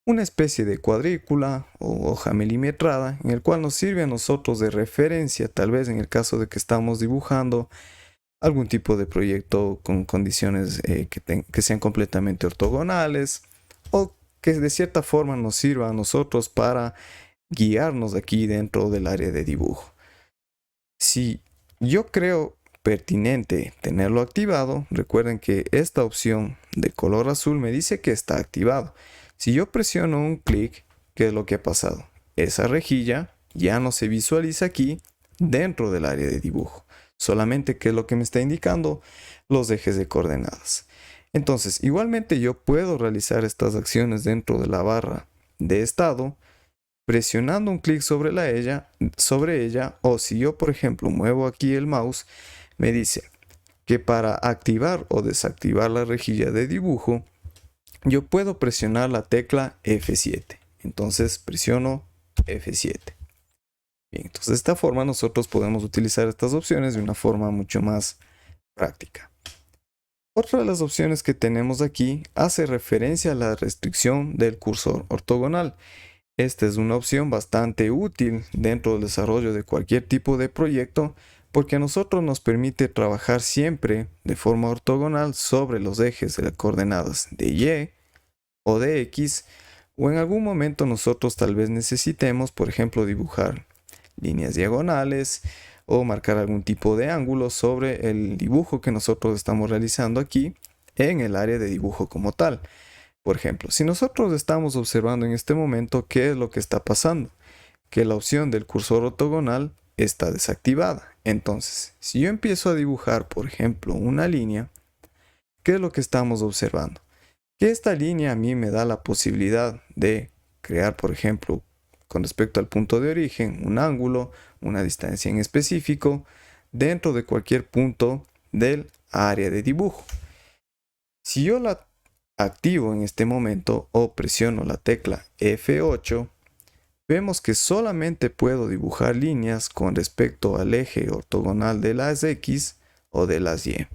Una especie de cuadrícula o hoja milimetrada en el cual nos sirve a nosotros de referencia, tal vez en el caso de que estamos dibujando algún tipo de proyecto con condiciones que sean completamente ortogonales o que de cierta forma nos sirva a nosotros para guiarnos aquí dentro del área de dibujo. Si yo creo pertinente tenerlo activado, recuerden que esta opción de color azul me dice que está activado. Si yo presiono un clic, ¿qué es lo que ha pasado? Esa rejilla ya no se visualiza aquí dentro del área de dibujo. Solamente que es lo que me está indicando los ejes de coordenadas. Entonces, igualmente yo puedo realizar estas acciones dentro de la barra de estado presionando un clic sobre ella, o si yo por ejemplo muevo aquí el mouse, me dice que para activar o desactivar la rejilla de dibujo yo puedo presionar la tecla F7. Entonces presiono F7. Bien, entonces de esta forma nosotros podemos utilizar estas opciones de una forma mucho más práctica. Otra de las opciones que tenemos aquí hace referencia a la restricción del cursor ortogonal. Esta es una opción bastante útil dentro del desarrollo de cualquier tipo de proyecto porque a nosotros nos permite trabajar siempre de forma ortogonal sobre los ejes de las coordenadas de Y o de X, o en algún momento nosotros tal vez necesitemos, por ejemplo, dibujar líneas diagonales o marcar algún tipo de ángulo sobre el dibujo que nosotros estamos realizando aquí en el área de dibujo como tal. Por ejemplo, si nosotros estamos observando en este momento qué es lo que está pasando, que la opción del cursor ortogonal está desactivada. Entonces, si yo empiezo a dibujar, por ejemplo, una línea, ¿qué es lo que estamos observando? que esta línea a mí me da la posibilidad de crear, por ejemplo, con respecto al punto de origen, un ángulo, una distancia en específico, dentro de cualquier punto del área de dibujo. Si yo la activo en este momento o presiono la tecla F8, vemos que solamente puedo dibujar líneas con respecto al eje ortogonal de las X o de las Y.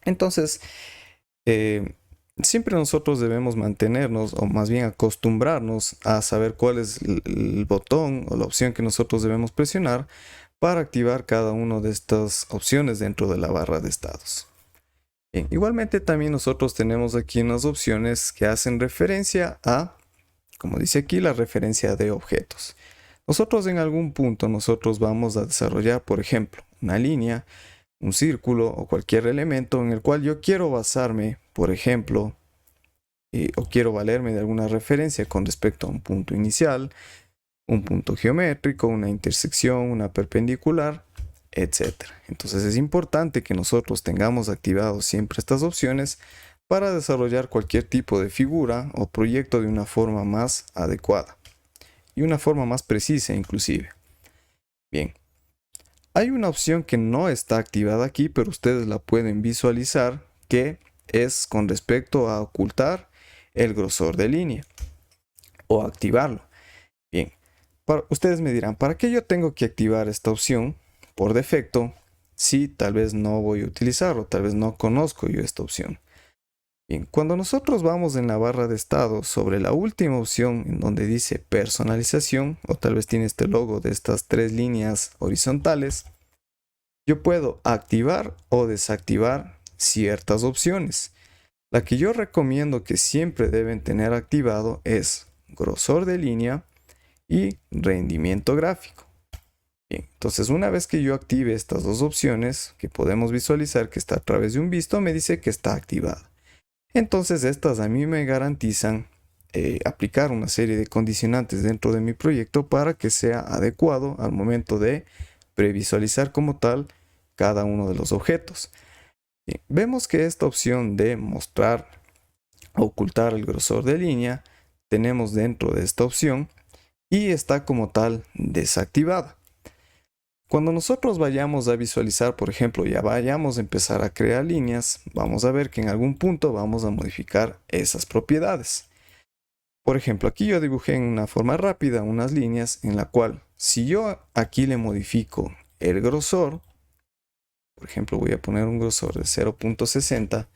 Entonces, siempre nosotros debemos mantenernos, o más bien acostumbrarnos a saber cuál es el botón o la opción que nosotros debemos presionar para activar cada una de estas opciones dentro de la barra de estados. Bien, igualmente también nosotros tenemos aquí unas opciones que hacen referencia a, como dice aquí, la referencia de objetos. Nosotros en algún punto vamos a desarrollar, por ejemplo, una línea, un círculo o cualquier elemento en el cual yo quiero basarme, por ejemplo, o quiero valerme de alguna referencia con respecto a un punto inicial, un punto geométrico, una intersección, una perpendicular, etc. Entonces es importante que nosotros tengamos activados siempre estas opciones para desarrollar cualquier tipo de figura o proyecto de una forma más adecuada y una forma más precisa inclusive. Bien, hay una opción que no está activada aquí, pero ustedes la pueden visualizar, que es con respecto a ocultar el grosor de línea o activarlo. Bien, ustedes me dirán, ¿para qué yo tengo que activar esta opción por defecto si tal vez no voy a utilizarlo, tal vez no conozco yo esta opción? Bien, cuando nosotros vamos en la barra de estado sobre la última opción en donde dice personalización, o tal vez tiene este logo de estas tres líneas horizontales, yo puedo activar o desactivar ciertas opciones. La que yo recomiendo que siempre deben tener activado es grosor de línea y rendimiento gráfico. Bien, entonces una vez que yo active estas dos opciones, que podemos visualizar que está a través de un visto, me dice que está activada. Entonces estas a mí me garantizan aplicar una serie de condicionantes dentro de mi proyecto para que sea adecuado al momento de previsualizar como tal cada uno de los objetos. Bien, vemos que esta opción de mostrar o ocultar el grosor de línea tenemos dentro de esta opción y está como tal desactivada. Cuando nosotros vayamos a visualizar, por ejemplo, ya vayamos a empezar a crear líneas, vamos a ver que en algún punto vamos a modificar esas propiedades. Por ejemplo, aquí yo dibujé en una forma rápida unas líneas en la cual si yo aquí le modifico el grosor, por ejemplo voy a poner un grosor de 0.60,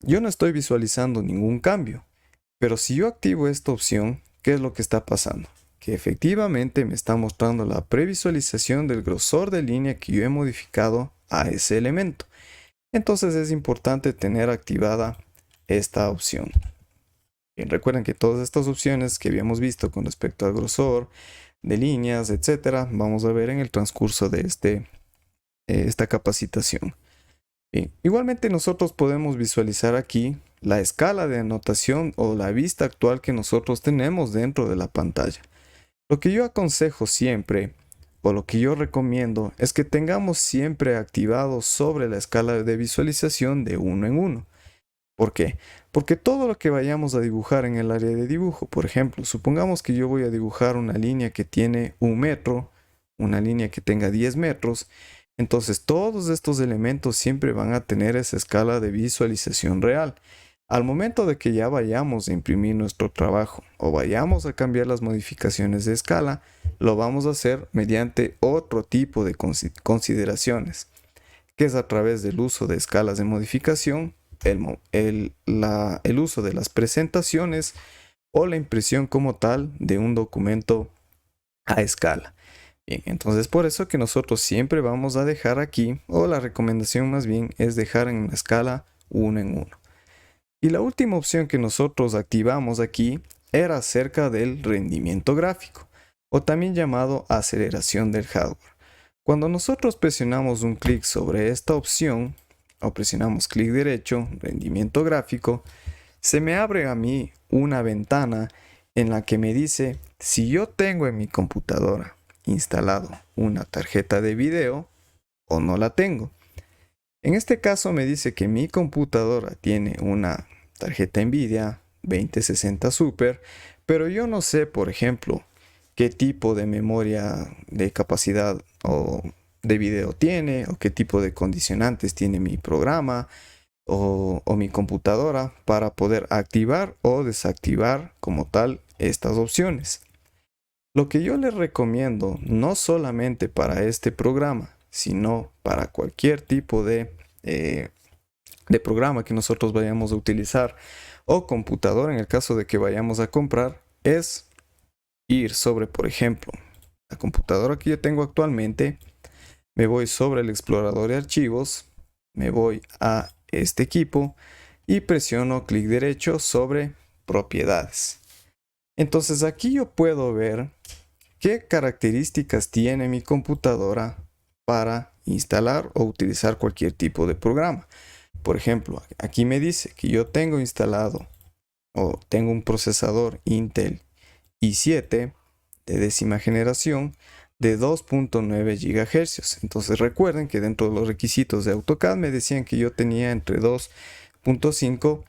yo no estoy visualizando ningún cambio. Pero si yo activo esta opción, ¿qué es lo que está pasando? Que efectivamente me está mostrando la previsualización del grosor de línea que yo he modificado a ese elemento. Entonces es importante tener activada esta opción. Bien, recuerden que todas estas opciones que habíamos visto con respecto al grosor de líneas, etcétera, vamos a ver en el transcurso de esta capacitación. Bien, igualmente nosotros podemos visualizar aquí la escala de anotación o la vista actual que nosotros tenemos dentro de la pantalla. Lo que yo aconsejo siempre, o lo que yo recomiendo, es que tengamos siempre activado sobre la escala de visualización de 1 en 1. ¿Por qué? Porque todo lo que vayamos a dibujar en el área de dibujo, por ejemplo, supongamos que yo voy a dibujar una línea que tiene 1 metro, una línea que tenga 10 metros, entonces todos estos elementos siempre van a tener esa escala de visualización real. Al momento de que ya vayamos a imprimir nuestro trabajo o vayamos a cambiar las modificaciones de escala, lo vamos a hacer mediante otro tipo de consideraciones, que es a través del uso de escalas de modificación, el uso de las presentaciones o la impresión como tal de un documento a escala. Bien, entonces por eso que nosotros siempre vamos a dejar aquí, o la recomendación más bien es dejar en la escala 1 en 1. Y la última opción que nosotros activamos aquí era acerca del rendimiento gráfico, o también llamado aceleración del hardware. Cuando nosotros presionamos un clic sobre esta opción, o presionamos clic derecho, rendimiento gráfico, se me abre a mí una ventana en la que me dice si yo tengo en mi computadora instalado una tarjeta de video o no la tengo. En este caso me dice que mi computadora tiene una tarjeta Nvidia 2060 Super, pero yo no sé, por ejemplo, qué tipo de memoria de capacidad o de video tiene, o qué tipo de condicionantes tiene mi programa o mi computadora para poder activar o desactivar como tal estas opciones. Lo que yo les recomiendo, no solamente para este programa, sino para cualquier tipo de programa que nosotros vayamos a utilizar o computadora en el caso de que vayamos a comprar, es ir sobre, por ejemplo, la computadora que yo tengo actualmente, me voy sobre el explorador de archivos, me voy a este equipo y presiono clic derecho sobre propiedades. Entonces aquí yo puedo ver qué características tiene mi computadora para instalar o utilizar cualquier tipo de programa. Por ejemplo, aquí me dice que yo tengo instalado o tengo un procesador Intel i7 de décima generación de 2.9 GHz. Entonces recuerden que dentro de los requisitos de AutoCAD me decían que yo tenía entre 2.5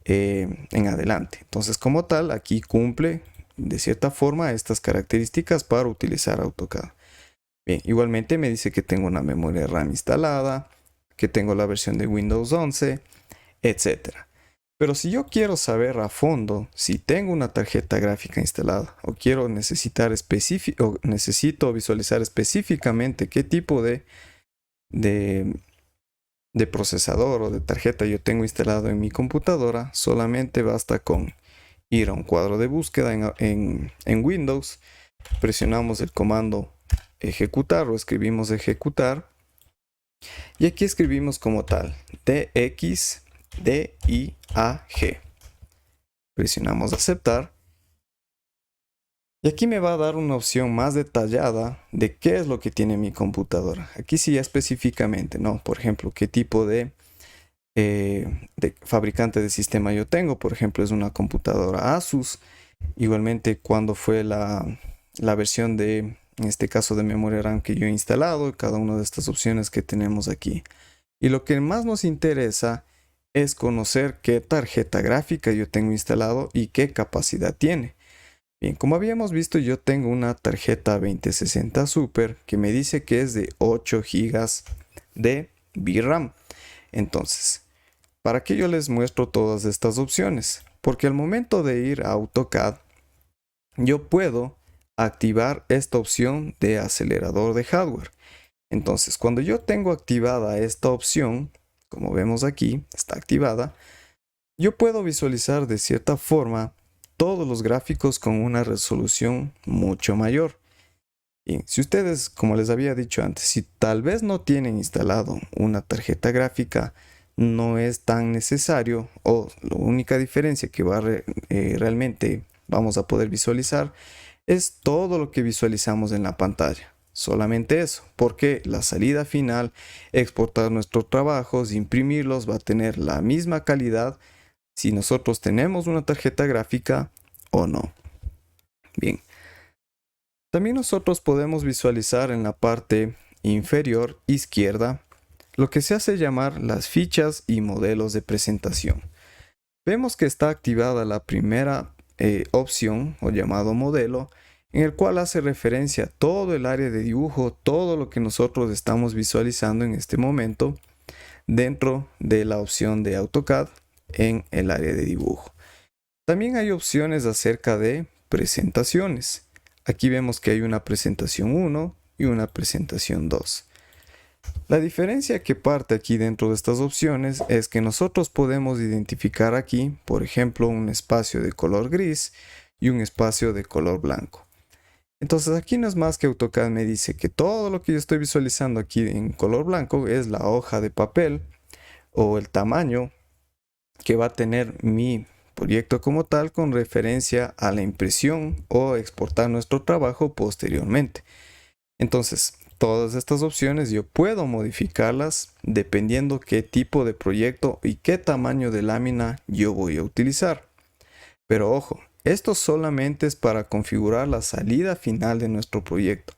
en adelante. Entonces como tal aquí cumple de cierta forma estas características para utilizar AutoCAD. Bien, igualmente me dice que tengo una memoria RAM instalada, que tengo la versión de Windows 11, etcétera. Pero si yo quiero saber a fondo si tengo una tarjeta gráfica instalada o necesito visualizar específicamente qué tipo de, de procesador o de tarjeta yo tengo instalado en mi computadora, solamente basta con ir a un cuadro de búsqueda en Windows, presionamos el comando ejecutar o escribimos ejecutar y aquí escribimos como tal DXDIAG. Presionamos aceptar y aquí me va a dar una opción más detallada de qué es lo que tiene mi computadora. Aquí sí ya específicamente, ¿no? Por ejemplo, qué tipo de fabricante de sistema yo tengo. Por ejemplo, es una computadora Asus. Igualmente, cuando fue la versión en este caso de memoria RAM que yo he instalado, cada una de estas opciones que tenemos aquí. Y lo que más nos interesa es conocer qué tarjeta gráfica yo tengo instalado y qué capacidad tiene. Bien, como habíamos visto, yo tengo una tarjeta 2060 Super que me dice que es de 8 GB de VRAM. Entonces, ¿para qué yo les muestro todas estas opciones? Porque al momento de ir a AutoCAD, yo puedo activar esta opción de acelerador de hardware. Entonces, cuando yo tengo activada esta opción, como vemos aquí, está activada, yo puedo visualizar de cierta forma todos los gráficos con una resolución mucho mayor. Y si ustedes, como les había dicho antes, si tal vez no tienen instalado una tarjeta gráfica, no es tan necesario, o la única diferencia que realmente vamos a poder visualizar es todo lo que visualizamos en la pantalla. Solamente eso, porque la salida final, exportar nuestros trabajos, imprimirlos, va a tener la misma calidad si nosotros tenemos una tarjeta gráfica o no. Bien. También nosotros podemos visualizar en la parte inferior izquierda lo que se hace llamar las fichas y modelos de presentación. Vemos que está activada la primera opción o llamado modelo, en el cual hace referencia a todo el área de dibujo, todo lo que nosotros estamos visualizando en este momento dentro de la opción de AutoCAD en el área de dibujo. También hay opciones acerca de presentaciones. Aquí vemos que hay una presentación 1 y una presentación 2. La diferencia que parte aquí dentro de estas opciones es que nosotros podemos identificar aquí, por ejemplo, un espacio de color gris y un espacio de color blanco. Entonces aquí no es más que AutoCAD me dice que todo lo que yo estoy visualizando aquí en color blanco es la hoja de papel o el tamaño que va a tener mi proyecto como tal con referencia a la impresión o exportar nuestro trabajo posteriormente. Entonces, todas estas opciones yo puedo modificarlas dependiendo qué tipo de proyecto y qué tamaño de lámina yo voy a utilizar. Pero ojo, esto solamente es para configurar la salida final de nuestro proyecto.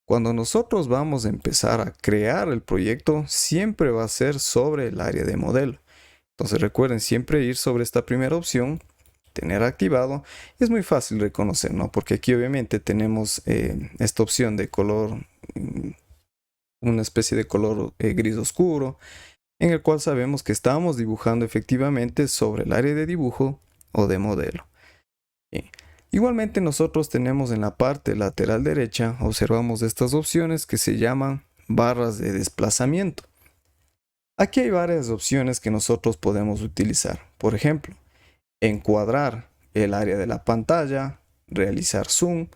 Cuando nosotros vamos a empezar a crear el proyecto, siempre va a ser sobre el área de modelo. Entonces recuerden siempre ir sobre esta primera opción, tener activado. Es muy fácil reconocer, ¿no? Porque aquí obviamente tenemos esta opción de color, una especie de color gris oscuro, en el cual sabemos que estamos dibujando efectivamente sobre el área de dibujo o de modelo. Bien. Igualmente nosotros tenemos en la parte lateral derecha, observamos estas opciones que se llaman barras de desplazamiento. Aquí hay varias opciones que nosotros podemos utilizar. Por ejemplo, encuadrar el área de la pantalla, realizar zoom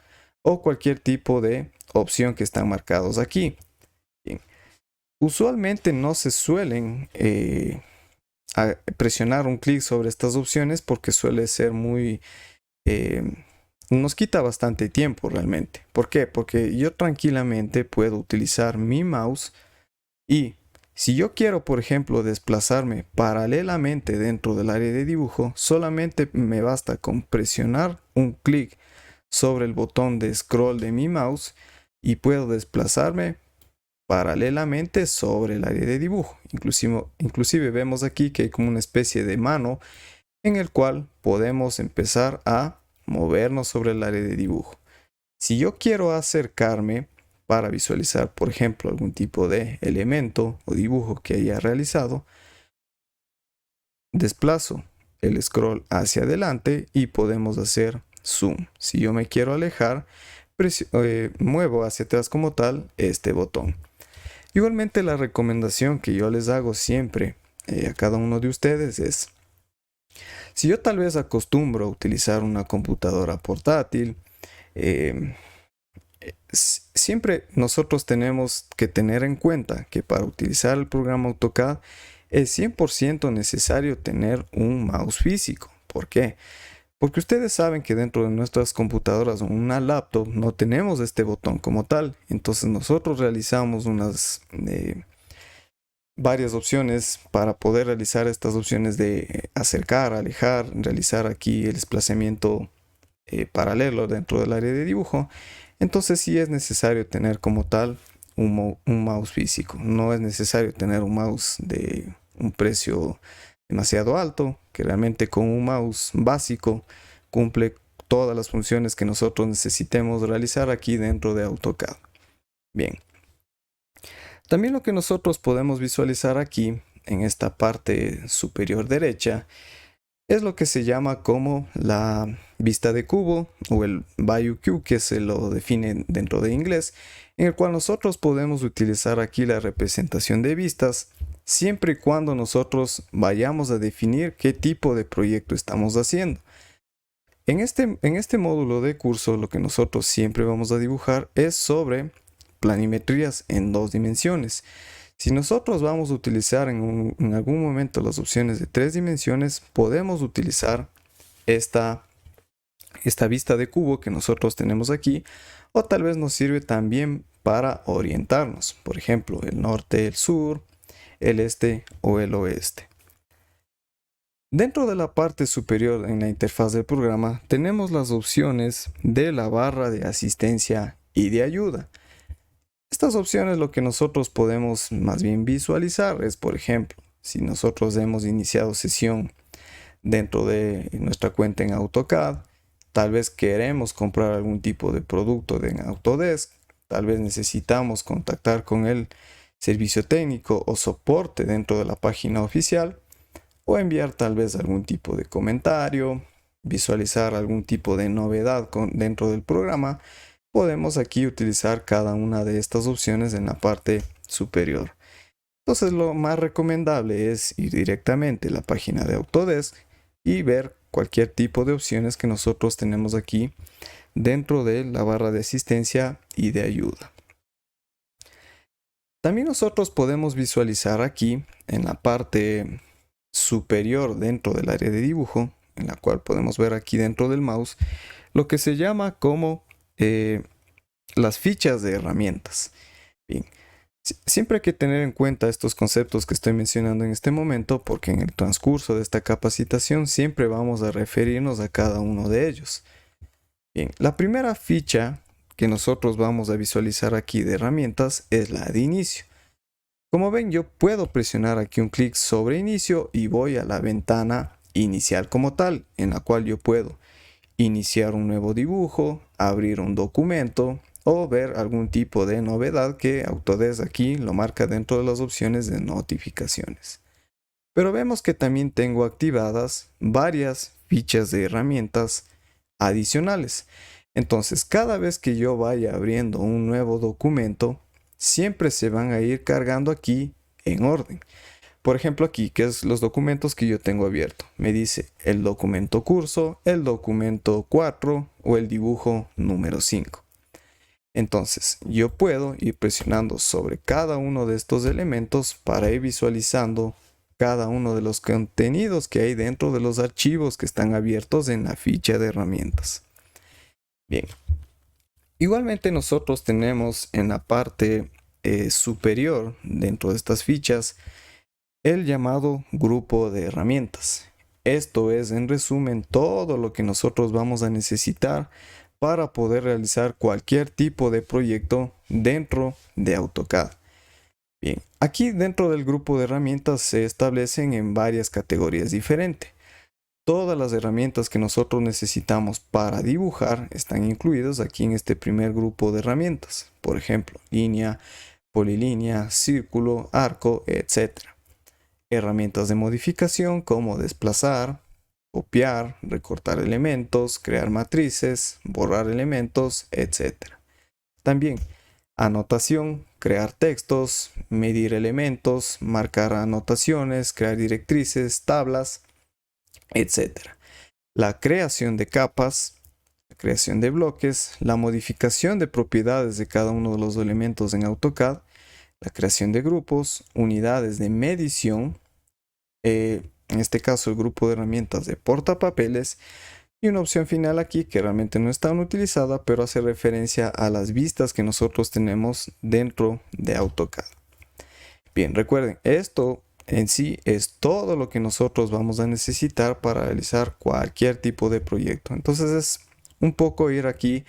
o cualquier tipo de opción que están marcados aquí. Bien. Usualmente no se suelen presionar un clic sobre estas opciones porque suele ser muy... nos quita bastante tiempo realmente. ¿Por qué? Porque yo tranquilamente puedo utilizar mi mouse y si yo quiero, por ejemplo, desplazarme paralelamente dentro del área de dibujo, solamente me basta con presionar un clic sobre el botón de scroll de mi mouse y puedo desplazarme paralelamente sobre el área de dibujo. Inclusive vemos aquí que hay como una especie de mano en el cual podemos empezar a movernos sobre el área de dibujo. Si yo quiero acercarme para visualizar, por ejemplo, algún tipo de elemento o dibujo que haya realizado, desplazo el scroll hacia adelante y podemos hacer zoom. Si yo me quiero alejar, muevo hacia atrás como tal este botón. Igualmente la recomendación que yo les hago siempre a cada uno de ustedes es, si yo tal vez acostumbro a utilizar una computadora portátil, siempre nosotros tenemos que tener en cuenta que para utilizar el programa AutoCAD es 100% necesario tener un mouse físico. ¿Por qué? Porque ustedes saben que dentro de nuestras computadoras o una laptop no tenemos este botón como tal. Entonces nosotros realizamos varias opciones para poder realizar estas opciones de acercar, alejar, realizar aquí el desplazamiento paralelo dentro del área de dibujo. Entonces sí es necesario tener como tal un mouse físico. No es necesario tener un mouse de un precio demasiado alto, que realmente con un mouse básico cumple todas las funciones que nosotros necesitemos realizar aquí dentro de AutoCAD. Bien. También lo que nosotros podemos visualizar aquí en esta parte superior derecha es lo que se llama como la vista de cubo o el View Cube, que se lo define dentro de inglés, en el cual nosotros podemos utilizar aquí la representación de vistas siempre y cuando nosotros vayamos a definir qué tipo de proyecto estamos haciendo. En este módulo de curso lo que nosotros siempre vamos a dibujar es sobre planimetrías en 2 dimensiones. Si nosotros vamos a utilizar en algún momento las opciones de 3 dimensiones, podemos utilizar esta vista de cubo que nosotros tenemos aquí, o tal vez nos sirve también para orientarnos, por ejemplo, el norte, el sur, el este o el oeste. Dentro de la parte superior en la interfaz del programa tenemos las opciones de la barra de asistencia y de ayuda. Estas opciones lo que nosotros podemos más bien visualizar es, por ejemplo, si nosotros hemos iniciado sesión dentro de nuestra cuenta en AutoCAD, tal vez queremos comprar algún tipo de producto en Autodesk, tal vez necesitamos contactar con el servicio técnico o soporte dentro de la página oficial, o enviar tal vez algún tipo de comentario, visualizar algún tipo de novedad dentro del programa. Podemos aquí utilizar cada una de estas opciones en la parte superior. Entonces lo más recomendable es ir directamente a la página de Autodesk y ver cualquier tipo de opciones que nosotros tenemos aquí dentro de la barra de asistencia y de ayuda. También nosotros podemos visualizar aquí en la parte superior dentro del área de dibujo, en la cual podemos ver aquí dentro del mouse, lo que se llama como las fichas de herramientas. Bien, siempre hay que tener en cuenta estos conceptos que estoy mencionando en este momento, porque en el transcurso de esta capacitación siempre vamos a referirnos a cada uno de ellos. Bien, la primera ficha que nosotros vamos a visualizar aquí de herramientas es la de inicio. Como ven, yo puedo presionar aquí un clic sobre inicio y voy a la ventana inicial como tal, en la cual yo puedo iniciar un nuevo dibujo, abrir un documento o ver algún tipo de novedad que Autodesk aquí lo marca dentro de las opciones de notificaciones. Pero vemos que también tengo activadas varias fichas de herramientas adicionales. Entonces, cada vez que yo vaya abriendo un nuevo documento, siempre se van a ir cargando aquí en orden. Por ejemplo, aquí, que es los documentos que yo tengo abierto. Me dice el documento curso, el documento 4 o el dibujo número 5. Entonces, yo puedo ir presionando sobre cada uno de estos elementos para ir visualizando cada uno de los contenidos que hay dentro de los archivos que están abiertos en la ficha de herramientas. Bien. Igualmente nosotros tenemos en la parte superior dentro de estas fichas el llamado grupo de herramientas. Esto es, en resumen, todo lo que nosotros vamos a necesitar para poder realizar cualquier tipo de proyecto dentro de AutoCAD. Bien, aquí dentro del grupo de herramientas se establecen en varias categorías diferentes. Todas las herramientas que nosotros necesitamos para dibujar están incluidas aquí en este primer grupo de herramientas. Por ejemplo, línea, polilínea, círculo, arco, etc. Herramientas de modificación como desplazar, copiar, recortar elementos, crear matrices, borrar elementos, etc. También anotación, crear textos, medir elementos, marcar anotaciones, crear directrices, tablas, etc. La creación de capas, la creación de bloques, la modificación de propiedades de cada uno de los elementos en AutoCAD, la creación de grupos, unidades de medición, en este caso el grupo de herramientas de portapapeles, y una opción final aquí que realmente no está utilizada, pero hace referencia a las vistas que nosotros tenemos dentro de AutoCAD. Bien, recuerden, esto en sí es todo lo que nosotros vamos a necesitar para realizar cualquier tipo de proyecto. Entonces es un poco ir aquí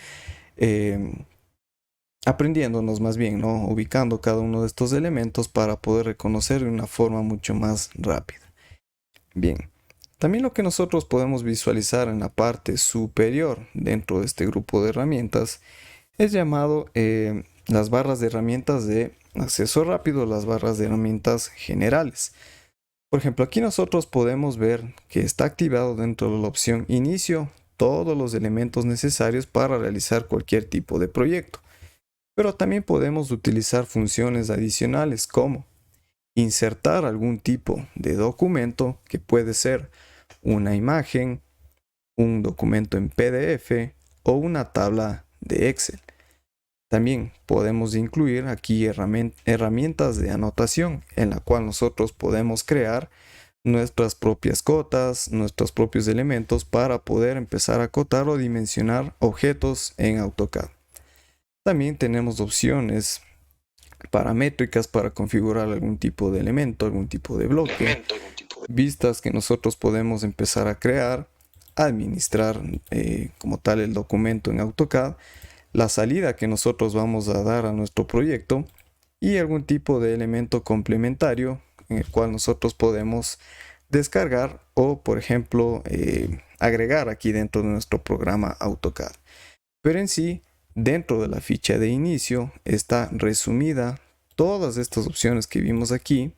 aprendiéndonos más bien, ¿no? Ubicando cada uno de estos elementos para poder reconocer de una forma mucho más rápida. Bien, también lo que nosotros podemos visualizar en la parte superior dentro de este grupo de herramientas es llamado las barras de herramientas de acceso rápido, las barras de herramientas generales. Por ejemplo, aquí nosotros podemos ver que está activado dentro de la opción inicio todos los elementos necesarios para realizar cualquier tipo de proyecto. Pero también podemos utilizar funciones adicionales como insertar algún tipo de documento que puede ser una imagen, un documento en PDF o una tabla de Excel. También podemos incluir aquí herramientas de anotación en la cual nosotros podemos crear nuestras propias cotas, nuestros propios elementos para poder empezar a acotar o dimensionar objetos en AutoCAD. También tenemos opciones paramétricas para configurar algún tipo de elemento, algún tipo de bloque, vistas que nosotros podemos empezar a crear, administrar como tal el documento en AutoCAD, la salida que nosotros vamos a dar a nuestro proyecto y algún tipo de elemento complementario en el cual nosotros podemos descargar o, por ejemplo, agregar aquí dentro de nuestro programa AutoCAD. Pero en sí, dentro de la ficha de inicio está resumida todas estas opciones que vimos aquí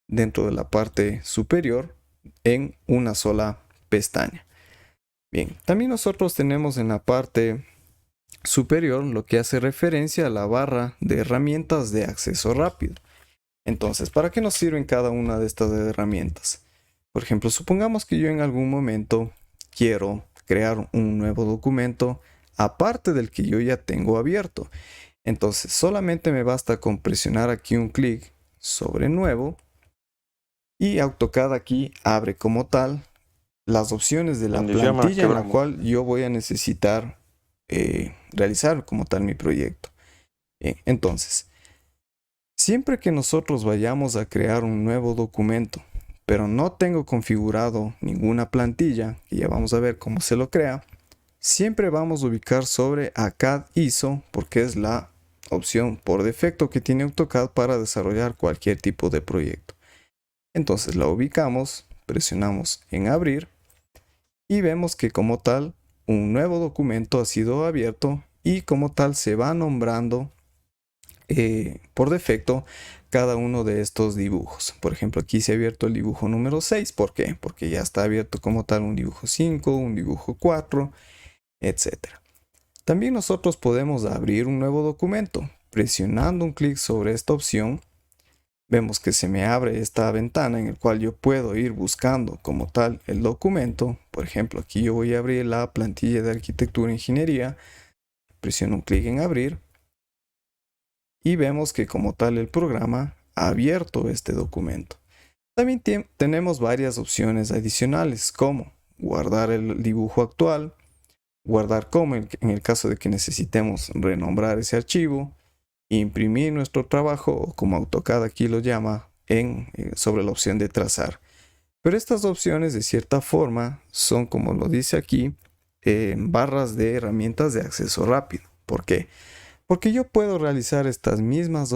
dentro de la parte superior en una sola pestaña. Bien, también nosotros tenemos en la parte superior lo que hace referencia a la barra de herramientas de acceso rápido. Entonces, ¿para qué nos sirven cada una de estas herramientas? Por ejemplo, supongamos que yo en algún momento quiero crear un nuevo documento aparte del que yo ya tengo abierto. Entonces, solamente me basta con presionar aquí un clic sobre nuevo y AutoCAD aquí abre como tal las opciones de la plantilla en la cual yo voy a necesitar realizar como tal mi proyecto. Bien, entonces, siempre que nosotros vayamos a crear un nuevo documento, pero no tengo configurado ninguna plantilla, y ya vamos a ver cómo se lo crea, siempre vamos a ubicar sobre ACAD ISO porque es la opción por defecto que tiene AutoCAD para desarrollar cualquier tipo de proyecto. Entonces la ubicamos, presionamos en abrir y vemos que como tal un nuevo documento ha sido abierto y como tal se va nombrando por defecto cada uno de estos dibujos. Por ejemplo, aquí se ha abierto el dibujo número 6. ¿Por qué? Porque ya está abierto como tal un dibujo 5, un dibujo 4, etc. También nosotros podemos abrir un nuevo documento. Presionando un clic sobre esta opción, vemos que se me abre esta ventana en la cual yo puedo ir buscando como tal el documento. Por ejemplo, aquí yo voy a abrir la plantilla de arquitectura e ingeniería. Presiono un clic en abrir y vemos que como tal el programa ha abierto este documento. También tenemos varias opciones adicionales como guardar el dibujo actual, guardar como en el caso de que necesitemos renombrar ese archivo, imprimir nuestro trabajo o como AutoCAD aquí lo llama sobre la opción de trazar. Pero estas opciones de cierta forma son, como lo dice aquí, barras de herramientas de acceso rápido. ¿Por qué? Porque yo puedo realizar estas mismas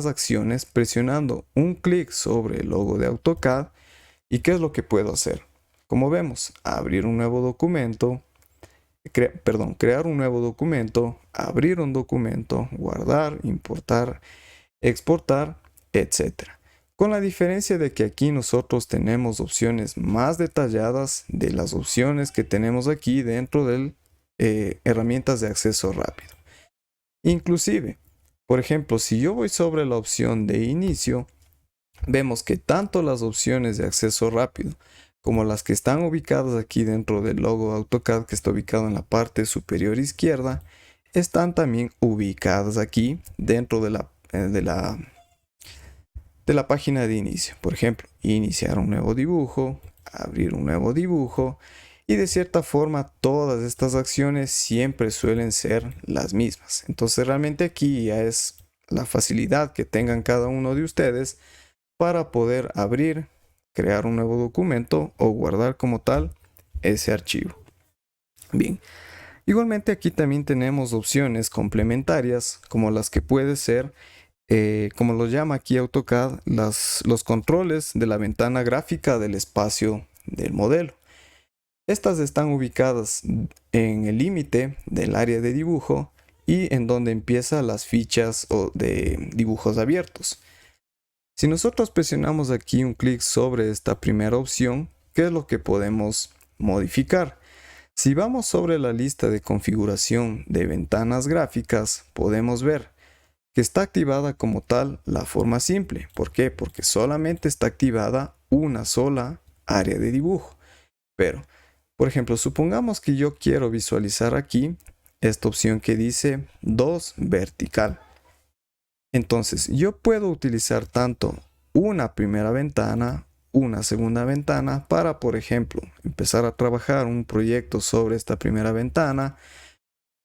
acciones presionando un clic sobre el logo de AutoCAD. ¿Y qué es lo que puedo hacer? Como vemos, abrir un nuevo documento, crear un nuevo documento, abrir un documento, guardar, importar, exportar, etc. Con la diferencia de que aquí nosotros tenemos opciones más detalladas de las opciones que tenemos aquí dentro de herramientas de acceso rápido. Inclusive, por ejemplo, si yo voy sobre la opción de inicio, vemos que tanto las opciones de acceso rápido como las que están ubicadas aquí dentro del logo AutoCAD, que está ubicado en la parte superior izquierda, están también ubicadas aquí dentro de la página de inicio. Por ejemplo, iniciar un nuevo dibujo, abrir un nuevo dibujo, y de cierta forma todas estas acciones siempre suelen ser las mismas. Entonces realmente aquí ya es la facilidad que tengan cada uno de ustedes para poder abrir, crear un nuevo documento o guardar como tal ese archivo. Bien, igualmente aquí también tenemos opciones complementarias como las que puede ser, como lo llama aquí AutoCAD, los controles de la ventana gráfica del espacio del modelo. Estas están ubicadas en el límite del área de dibujo y en donde empiezan las fichas de dibujos abiertos. Si nosotros presionamos aquí un clic sobre esta primera opción, ¿qué es lo que podemos modificar? Si vamos sobre la lista de configuración de ventanas gráficas, podemos ver que está activada como tal la forma simple. ¿Por qué? Porque solamente está activada una sola área de dibujo. Pero, por ejemplo, supongamos que yo quiero visualizar aquí esta opción que dice 2 vertical. Entonces, yo puedo utilizar tanto una primera ventana, una segunda ventana para, por ejemplo, empezar a trabajar un proyecto sobre esta primera ventana,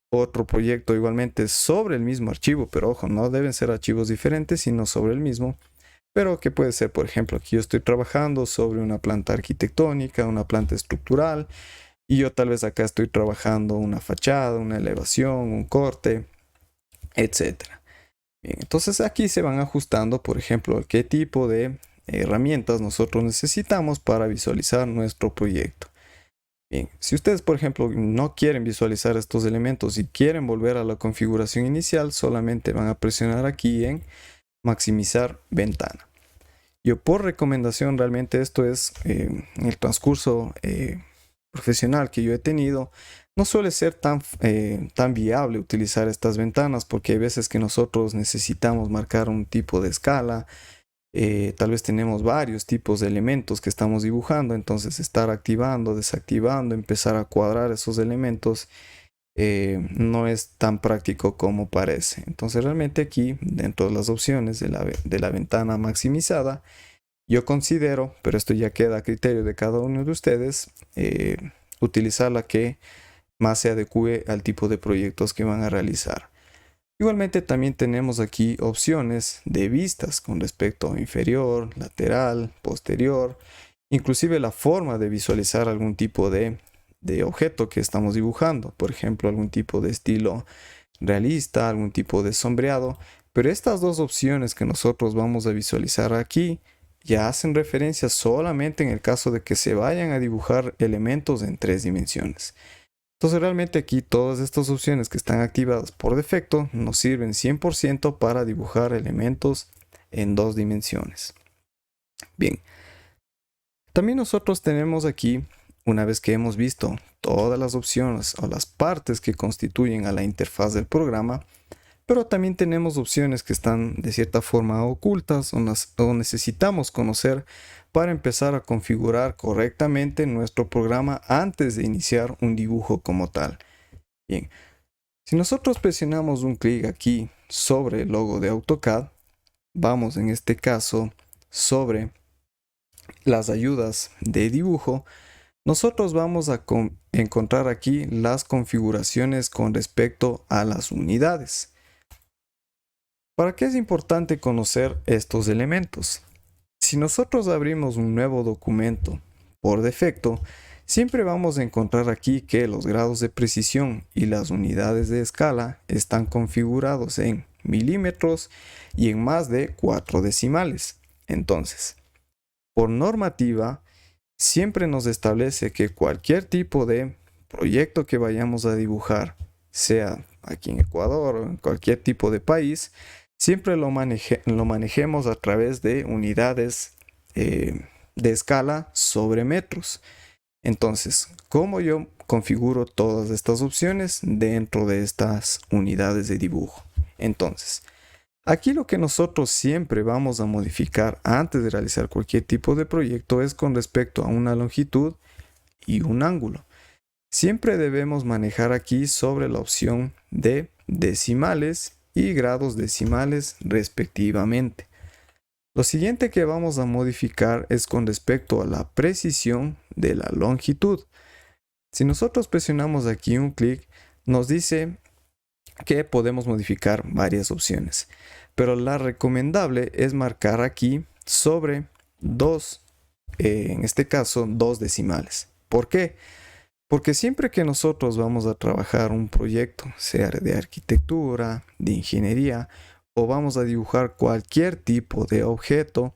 otro proyecto igualmente sobre el mismo archivo, pero ojo, no deben ser archivos diferentes, sino sobre el mismo, pero que puede ser, por ejemplo, aquí yo estoy trabajando sobre una planta arquitectónica, una planta estructural, y yo tal vez acá estoy trabajando una fachada, una elevación, un corte, etcétera. Bien, entonces aquí se van ajustando, por ejemplo, qué tipo de herramientas nosotros necesitamos para visualizar nuestro proyecto. Bien, si ustedes, por ejemplo, no quieren visualizar estos elementos y quieren volver a la configuración inicial, solamente van a presionar aquí en maximizar ventana. Yo por recomendación, realmente esto es en el transcurso profesional que yo he tenido, no suele ser tan viable utilizar estas ventanas porque hay veces que nosotros necesitamos marcar un tipo de escala, tal vez tenemos varios tipos de elementos que estamos dibujando, entonces estar activando, desactivando, empezar a cuadrar esos elementos no es tan práctico como parece. Entonces realmente aquí dentro de las opciones de la ventana maximizada, yo considero, pero esto ya queda a criterio de cada uno de ustedes, utilizar la que más se adecue al tipo de proyectos que van a realizar. Igualmente también tenemos aquí opciones de vistas con respecto a inferior, lateral, posterior, inclusive la forma de visualizar algún tipo de objeto que estamos dibujando, por ejemplo algún tipo de estilo realista, algún tipo de sombreado, pero estas dos opciones que nosotros vamos a visualizar aquí ya hacen referencia solamente en el caso de que se vayan a dibujar elementos en 3 dimensiones. Entonces realmente aquí todas estas opciones que están activadas por defecto nos sirven 100% para dibujar elementos en 2 dimensiones. Bien, también nosotros tenemos aquí, una vez que hemos visto todas las opciones o las partes que constituyen a la interfaz del programa, pero también tenemos opciones que están de cierta forma ocultas o necesitamos conocer para empezar a configurar correctamente nuestro programa antes de iniciar un dibujo como tal. Bien, si nosotros presionamos un clic aquí sobre el logo de AutoCAD, vamos en este caso sobre las ayudas de dibujo, nosotros vamos a encontrar aquí las configuraciones con respecto a las unidades. ¿Para qué es importante conocer estos elementos? Si nosotros abrimos un nuevo documento, por defecto, siempre vamos a encontrar aquí que los grados de precisión y las unidades de escala están configurados en milímetros y en más de 4 decimales. Entonces, por normativa, siempre nos establece que cualquier tipo de proyecto que vayamos a dibujar, sea aquí en Ecuador o en cualquier tipo de país, siempre lo manejemos a través de unidades de escala sobre metros. Entonces, ¿cómo yo configuro todas estas opciones dentro de estas unidades de dibujo? Entonces, aquí lo que nosotros siempre vamos a modificar antes de realizar cualquier tipo de proyecto es con respecto a una longitud y un ángulo. Siempre debemos manejar aquí sobre la opción de decimales y grados decimales respectivamente. Lo siguiente que vamos a modificar es con respecto a la precisión de la longitud. Si nosotros presionamos aquí un clic, nos dice que podemos modificar varias opciones, pero la recomendable es marcar aquí sobre en este caso 2 decimales. ¿Por qué? Porque siempre que nosotros vamos a trabajar un proyecto, sea de arquitectura, de ingeniería, o vamos a dibujar cualquier tipo de objeto,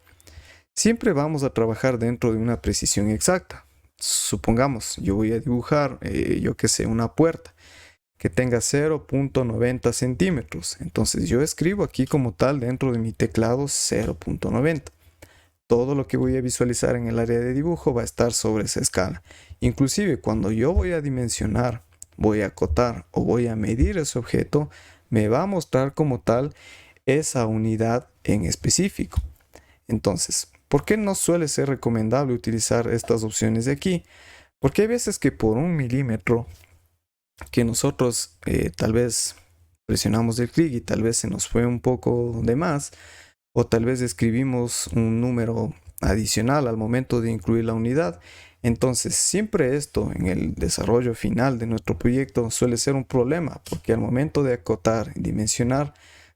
siempre vamos a trabajar dentro de una precisión exacta. Supongamos, yo voy a dibujar, yo que sé, una puerta que tenga 0.90 centímetros. Entonces yo escribo aquí como tal dentro de mi teclado 0.90. Todo lo que voy a visualizar en el área de dibujo va a estar sobre esa escala. Inclusive cuando yo voy a dimensionar, voy a acotar o voy a medir ese objeto, me va a mostrar como tal esa unidad en específico. Entonces, ¿por qué no suele ser recomendable utilizar estas opciones de aquí? Porque hay veces que por 1 milímetro que nosotros tal vez presionamos el clic y tal vez se nos fue un poco de más, o tal vez escribimos un número adicional al momento de incluir la unidad. Entonces, siempre esto en el desarrollo final de nuestro proyecto suele ser un problema, porque al momento de acotar y dimensionar,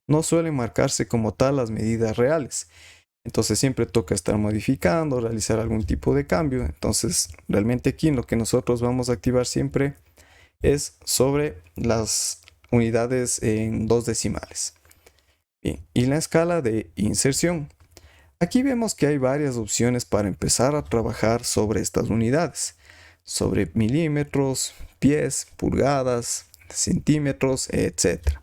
no suelen marcarse como tal las medidas reales. Entonces, siempre toca estar modificando, realizar algún tipo de cambio. Entonces, realmente aquí lo que nosotros vamos a activar siempre es sobre las unidades en 2 decimales. Bien, y la escala de inserción. Aquí vemos que hay varias opciones para empezar a trabajar sobre estas unidades, sobre milímetros, pies, pulgadas, centímetros, etc.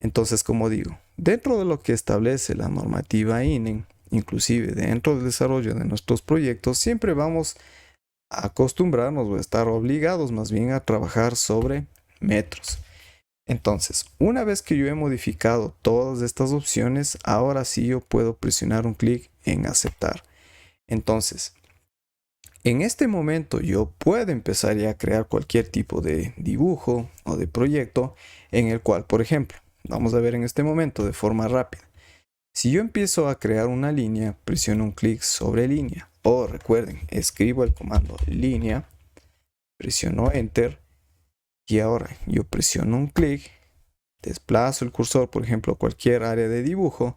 Entonces, como digo, dentro de lo que establece la normativa INEN, inclusive dentro del desarrollo de nuestros proyectos, siempre vamos a acostumbrarnos o a estar obligados más bien a trabajar sobre metros. Entonces, una vez que yo he modificado todas estas opciones, ahora sí yo puedo presionar un clic en aceptar. Entonces, en este momento yo puedo empezar ya a crear cualquier tipo de dibujo o de proyecto en el cual, por ejemplo, vamos a ver en este momento de forma rápida. Si yo empiezo a crear una línea, presiono un clic sobre línea. O recuerden, escribo el comando línea, presiono enter. Y ahora yo presiono un clic, desplazo el cursor, por ejemplo, a cualquier área de dibujo.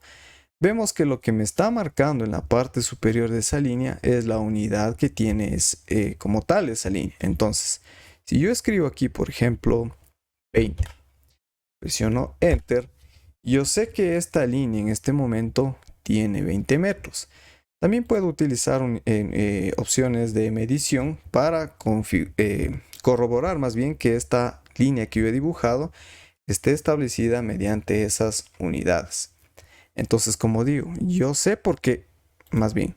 Vemos que lo que me está marcando en la parte superior de esa línea es la unidad que tiene como tal esa línea. Entonces, si yo escribo aquí, por ejemplo, 20, presiono Enter. Yo sé que esta línea en este momento tiene 20 metros. También puedo utilizar opciones de medición para corroborar más bien que esta línea que yo he dibujado esté establecida mediante esas unidades. Entonces, como digo, yo sé por qué, más bien,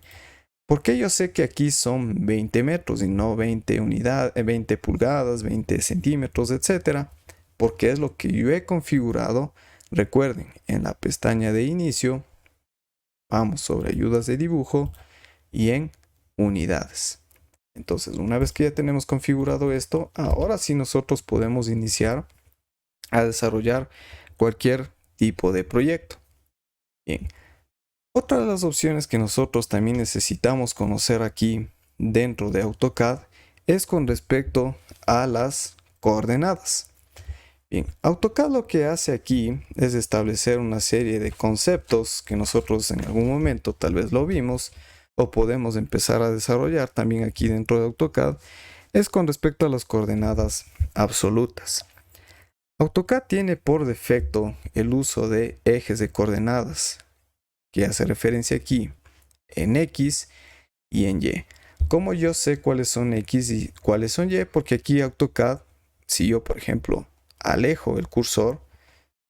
¿por qué yo sé que aquí son 20 metros y no 20 unidades, 20 pulgadas, 20 centímetros, etcétera? Porque es lo que yo he configurado. Recuerden, en la pestaña de inicio, vamos sobre ayudas de dibujo y en unidades. Entonces, una vez que ya tenemos configurado esto, ahora sí nosotros podemos iniciar a desarrollar cualquier tipo de proyecto. Bien. Otra de las opciones que nosotros también necesitamos conocer aquí dentro de AutoCAD es con respecto a las coordenadas. Bien, AutoCAD lo que hace aquí es establecer una serie de conceptos que nosotros en algún momento tal vez lo vimos o podemos empezar a desarrollar también aquí dentro de AutoCAD, es con respecto a las coordenadas absolutas. AutoCAD tiene por defecto el uso de ejes de coordenadas, que hace referencia aquí en X y en Y. ¿Cómo yo sé cuáles son X y cuáles son Y? Porque aquí AutoCAD, si yo por ejemplo alejo el cursor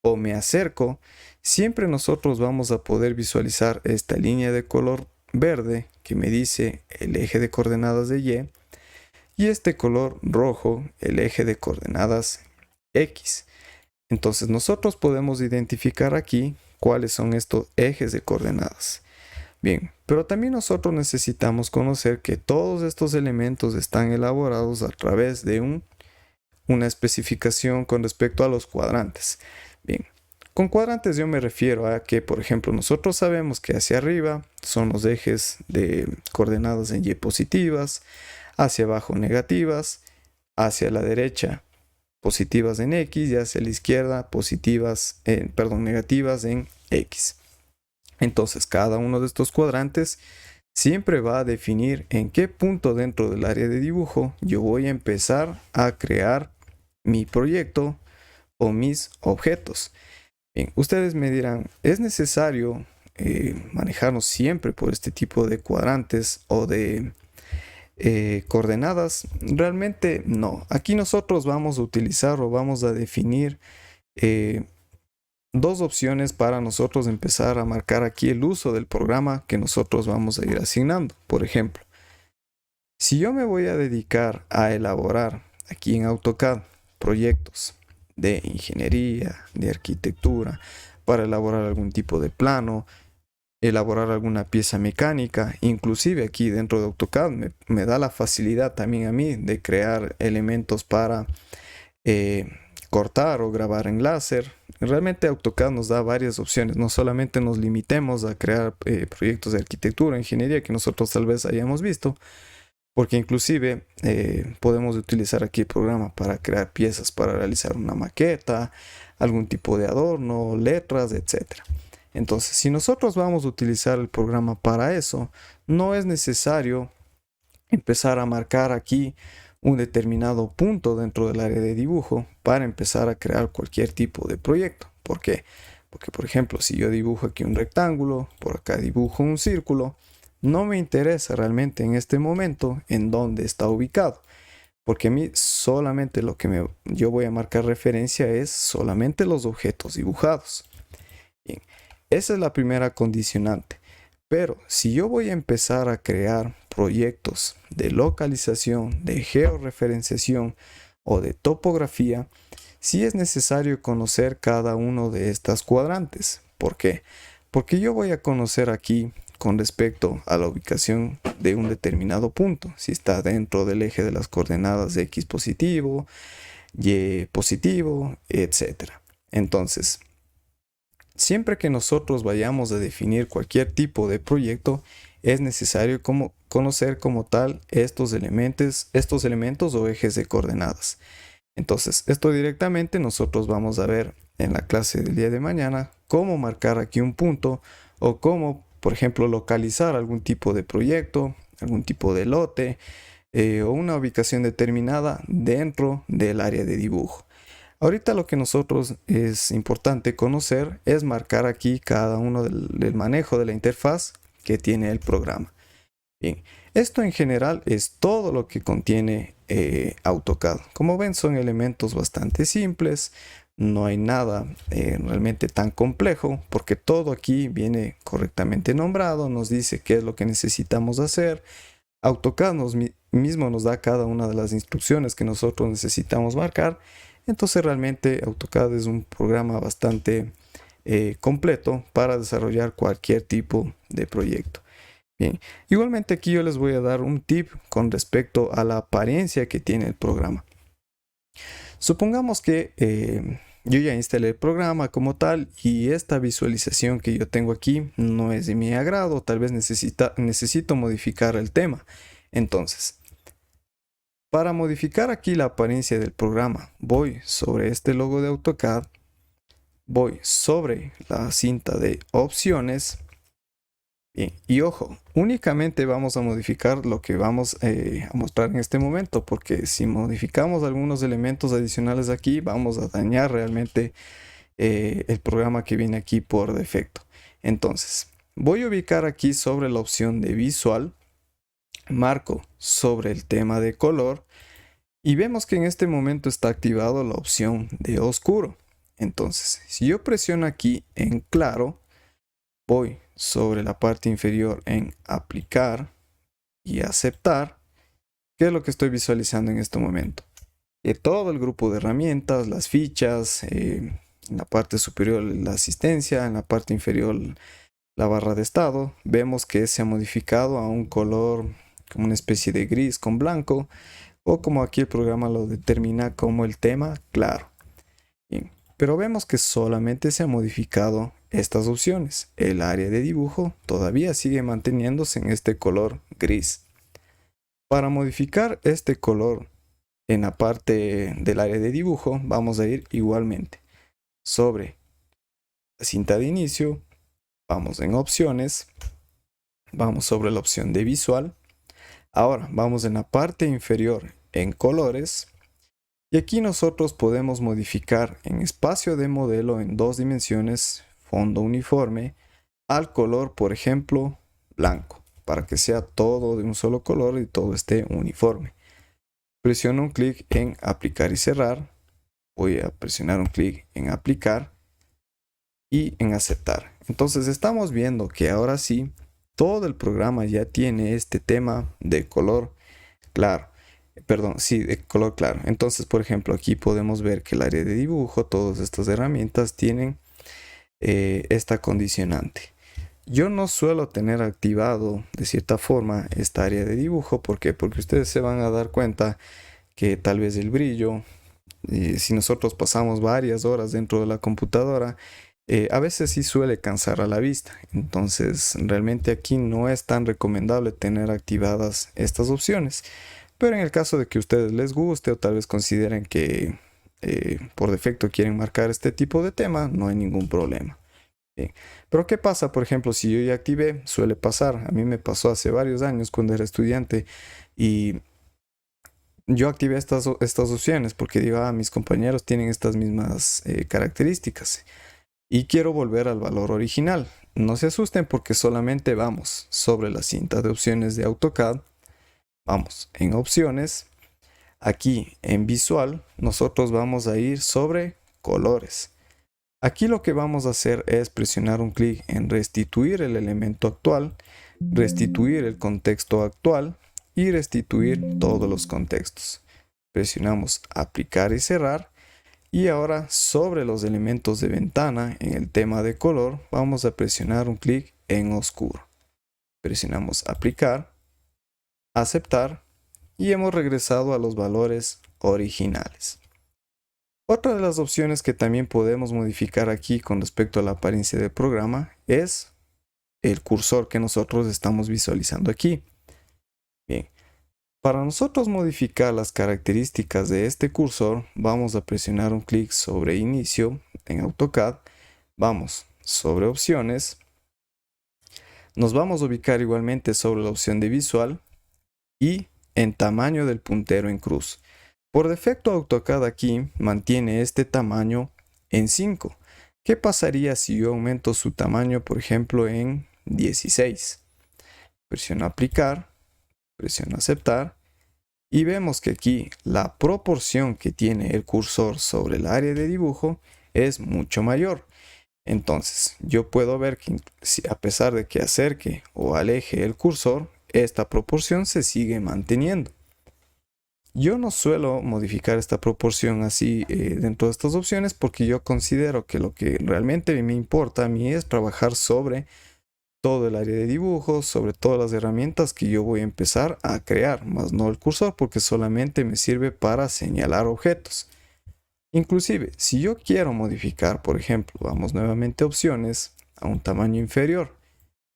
o me acerco, siempre nosotros vamos a poder visualizar esta línea de color verde que me dice el eje de coordenadas de y este color rojo el eje de coordenadas X. Entonces nosotros podemos identificar aquí cuáles son estos ejes de coordenadas. Bien, pero también nosotros necesitamos conocer que todos estos elementos están elaborados a través de una especificación con respecto a los cuadrantes. Bien, con cuadrantes yo me refiero a que, por ejemplo, nosotros sabemos que hacia arriba son los ejes de coordenadas en Y positivas, hacia abajo negativas, hacia la derecha positivas en X y hacia la izquierda negativas en X. Entonces, cada uno de estos cuadrantes siempre va a definir en qué punto dentro del área de dibujo yo voy a empezar a crear mi proyecto o mis objetos. Bien, ustedes me dirán, ¿es necesario manejarnos siempre por este tipo de cuadrantes o de coordenadas? Realmente no. Aquí nosotros vamos a utilizar o vamos a definir dos opciones para nosotros empezar a marcar aquí el uso del programa que nosotros vamos a ir asignando. Por ejemplo, si yo me voy a dedicar a elaborar aquí en AutoCAD proyectos de ingeniería, de arquitectura, para elaborar algún tipo de plano, elaborar alguna pieza mecánica, inclusive aquí dentro de AutoCAD me da la facilidad también a mí de crear elementos para cortar o grabar en láser. Realmente AutoCAD nos da varias opciones, no solamente nos limitemos a crear proyectos de arquitectura, ingeniería que nosotros tal vez hayamos visto, porque inclusive podemos utilizar aquí el programa para crear piezas para realizar una maqueta, algún tipo de adorno, letras, etc. Entonces, si nosotros vamos a utilizar el programa para eso, no es necesario empezar a marcar aquí un determinado punto dentro del área de dibujo para empezar a crear cualquier tipo de proyecto. ¿Por qué? Porque, por ejemplo, si yo dibujo aquí un rectángulo, por acá dibujo un círculo, no me interesa realmente en este momento en dónde está ubicado, porque a mí solamente lo que yo voy a marcar referencia es solamente los objetos dibujados. Bien, esa es la primera condicionante. Pero si yo voy a empezar a crear proyectos de localización, de georreferenciación o de topografía, sí es necesario conocer cada uno de estas cuadrantes. ¿Por qué? Porque yo voy a conocer aquí con respecto a la ubicación de un determinado punto, si está dentro del eje de las coordenadas de X positivo, Y positivo, etc. Entonces, siempre que nosotros vayamos a definir cualquier tipo de proyecto, es necesario conocer como tal estos elementos o ejes de coordenadas. Entonces, esto directamente nosotros vamos a ver en la clase del día de mañana cómo marcar aquí un punto o cómo, por ejemplo, localizar algún tipo de proyecto, algún tipo de lote o una ubicación determinada dentro del área de dibujo. Ahorita lo que nosotros es importante conocer es marcar aquí cada uno del manejo de la interfaz que tiene el programa. Bien, esto en general es todo lo que contiene AutoCAD. Como ven, son elementos bastante simples, no hay nada realmente tan complejo porque todo aquí viene correctamente nombrado, nos dice qué es lo que necesitamos hacer. AutoCAD mismo nos da cada una de las instrucciones que nosotros necesitamos marcar. Entonces realmente AutoCAD es un programa bastante completo para desarrollar cualquier tipo de proyecto. Bien, igualmente aquí yo les voy a dar un tip con respecto a la apariencia que tiene el programa. Supongamos que yo ya instalé el programa como tal y esta visualización que yo tengo aquí no es de mi agrado, tal vez necesito modificar el tema. Entonces, para modificar aquí la apariencia del programa, voy sobre este logo de AutoCAD, voy sobre la cinta de opciones. Bien, y ojo, únicamente vamos a modificar lo que vamos a mostrar en este momento, porque si modificamos algunos elementos adicionales aquí, vamos a dañar realmente el programa que viene aquí por defecto. Entonces, voy a ubicar aquí sobre la opción de visual, marco sobre el tema de color y vemos que en este momento está activado la opción de oscuro. Entonces, si yo presiono aquí en claro, voy sobre la parte inferior en aplicar y aceptar, ¿qué es lo que estoy visualizando en este momento? Todo el grupo de herramientas, las fichas, en la parte superior la asistencia, en la parte inferior la barra de estado, vemos que se ha modificado a un color como una especie de gris con blanco, o como aquí el programa lo determina como el tema claro. Bien, pero vemos que solamente se han modificado estas opciones. El área de dibujo todavía sigue manteniéndose en este color gris. Para modificar este color en la parte del área de dibujo, vamos a ir igualmente sobre la cinta de inicio, vamos en opciones, vamos sobre la opción de visual. Ahora vamos en la parte inferior en colores. Y aquí nosotros podemos modificar en espacio de modelo en 2 dimensiones, fondo uniforme, al color, por ejemplo, blanco, para que sea todo de un solo color y todo esté uniforme. Presiono un clic en aplicar y cerrar. Voy a presionar un clic en aplicar y en aceptar. Entonces estamos viendo que ahora sí, todo el programa ya tiene este tema de color claro. Perdón, sí, de color claro. Entonces, por ejemplo, aquí podemos ver que el área de dibujo, todas estas herramientas tienen esta condicionante. Yo no suelo tener activado de cierta forma esta área de dibujo. ¿Por qué? Porque ustedes se van a dar cuenta que tal vez el brillo, si nosotros pasamos varias horas dentro de la computadora, a veces sí suele cansar a la vista. Entonces, realmente aquí no es tan recomendable tener activadas estas opciones. Pero en el caso de que a ustedes les guste o tal vez consideren que por defecto quieren marcar este tipo de tema, no hay ningún problema. Bien. Pero ¿qué pasa, por ejemplo, si yo ya activé? Suele pasar. A mí me pasó hace varios años cuando era estudiante y yo activé estas opciones porque digo, mis compañeros tienen estas mismas características y quiero volver al valor original. No se asusten porque solamente vamos sobre la cinta de opciones de AutoCAD. Vamos en opciones, aquí en visual, nosotros vamos a ir sobre colores. Aquí lo que vamos a hacer es presionar un clic en restituir el elemento actual, restituir el contexto actual y restituir todos los contextos. Presionamos aplicar y cerrar y ahora sobre los elementos de ventana en el tema de color vamos a presionar un clic en oscuro. Presionamos aplicar, aceptar y hemos regresado a los valores originales. Otra de las opciones que también podemos modificar aquí con respecto a la apariencia del programa es el cursor que nosotros estamos visualizando aquí. Bien, para nosotros modificar las características de este cursor, vamos a presionar un clic sobre inicio en AutoCAD, vamos sobre opciones, nos vamos a ubicar igualmente sobre la opción de visual y en tamaño del puntero en cruz. Por defecto AutoCAD aquí mantiene este tamaño en 5. ¿Qué pasaría si yo aumento su tamaño, por ejemplo, en 16? Presiono aplicar, presiono aceptar y vemos que aquí la proporción que tiene el cursor sobre el área de dibujo es mucho mayor. Entonces, yo puedo ver que a pesar de que acerque o aleje el cursor, esta proporción se sigue manteniendo. Yo no suelo modificar esta proporción así dentro de estas opciones porque yo considero que lo que realmente me importa a mí es trabajar sobre todo el área de dibujo, sobre todas las herramientas que yo voy a empezar a crear, más no el cursor porque solamente me sirve para señalar objetos. Inclusive, si yo quiero modificar, por ejemplo, vamos nuevamente a opciones, a un tamaño inferior,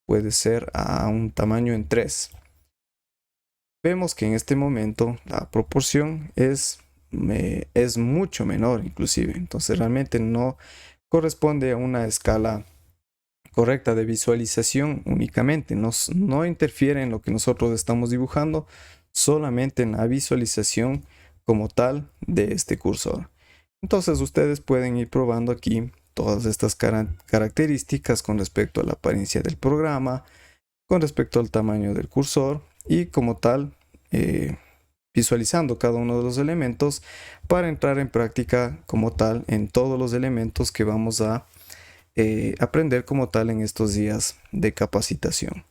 puede ser a un tamaño en 3. Vemos que en este momento la proporción es mucho menor inclusive, entonces realmente no corresponde a una escala correcta de visualización únicamente, no interfiere en lo que nosotros estamos dibujando, solamente en la visualización como tal de este cursor. Entonces ustedes pueden ir probando aquí todas estas características con respecto a la apariencia del programa, con respecto al tamaño del cursor y como tal visualizando cada uno de los elementos para entrar en práctica como tal en todos los elementos que vamos a aprender como tal en estos días de capacitación.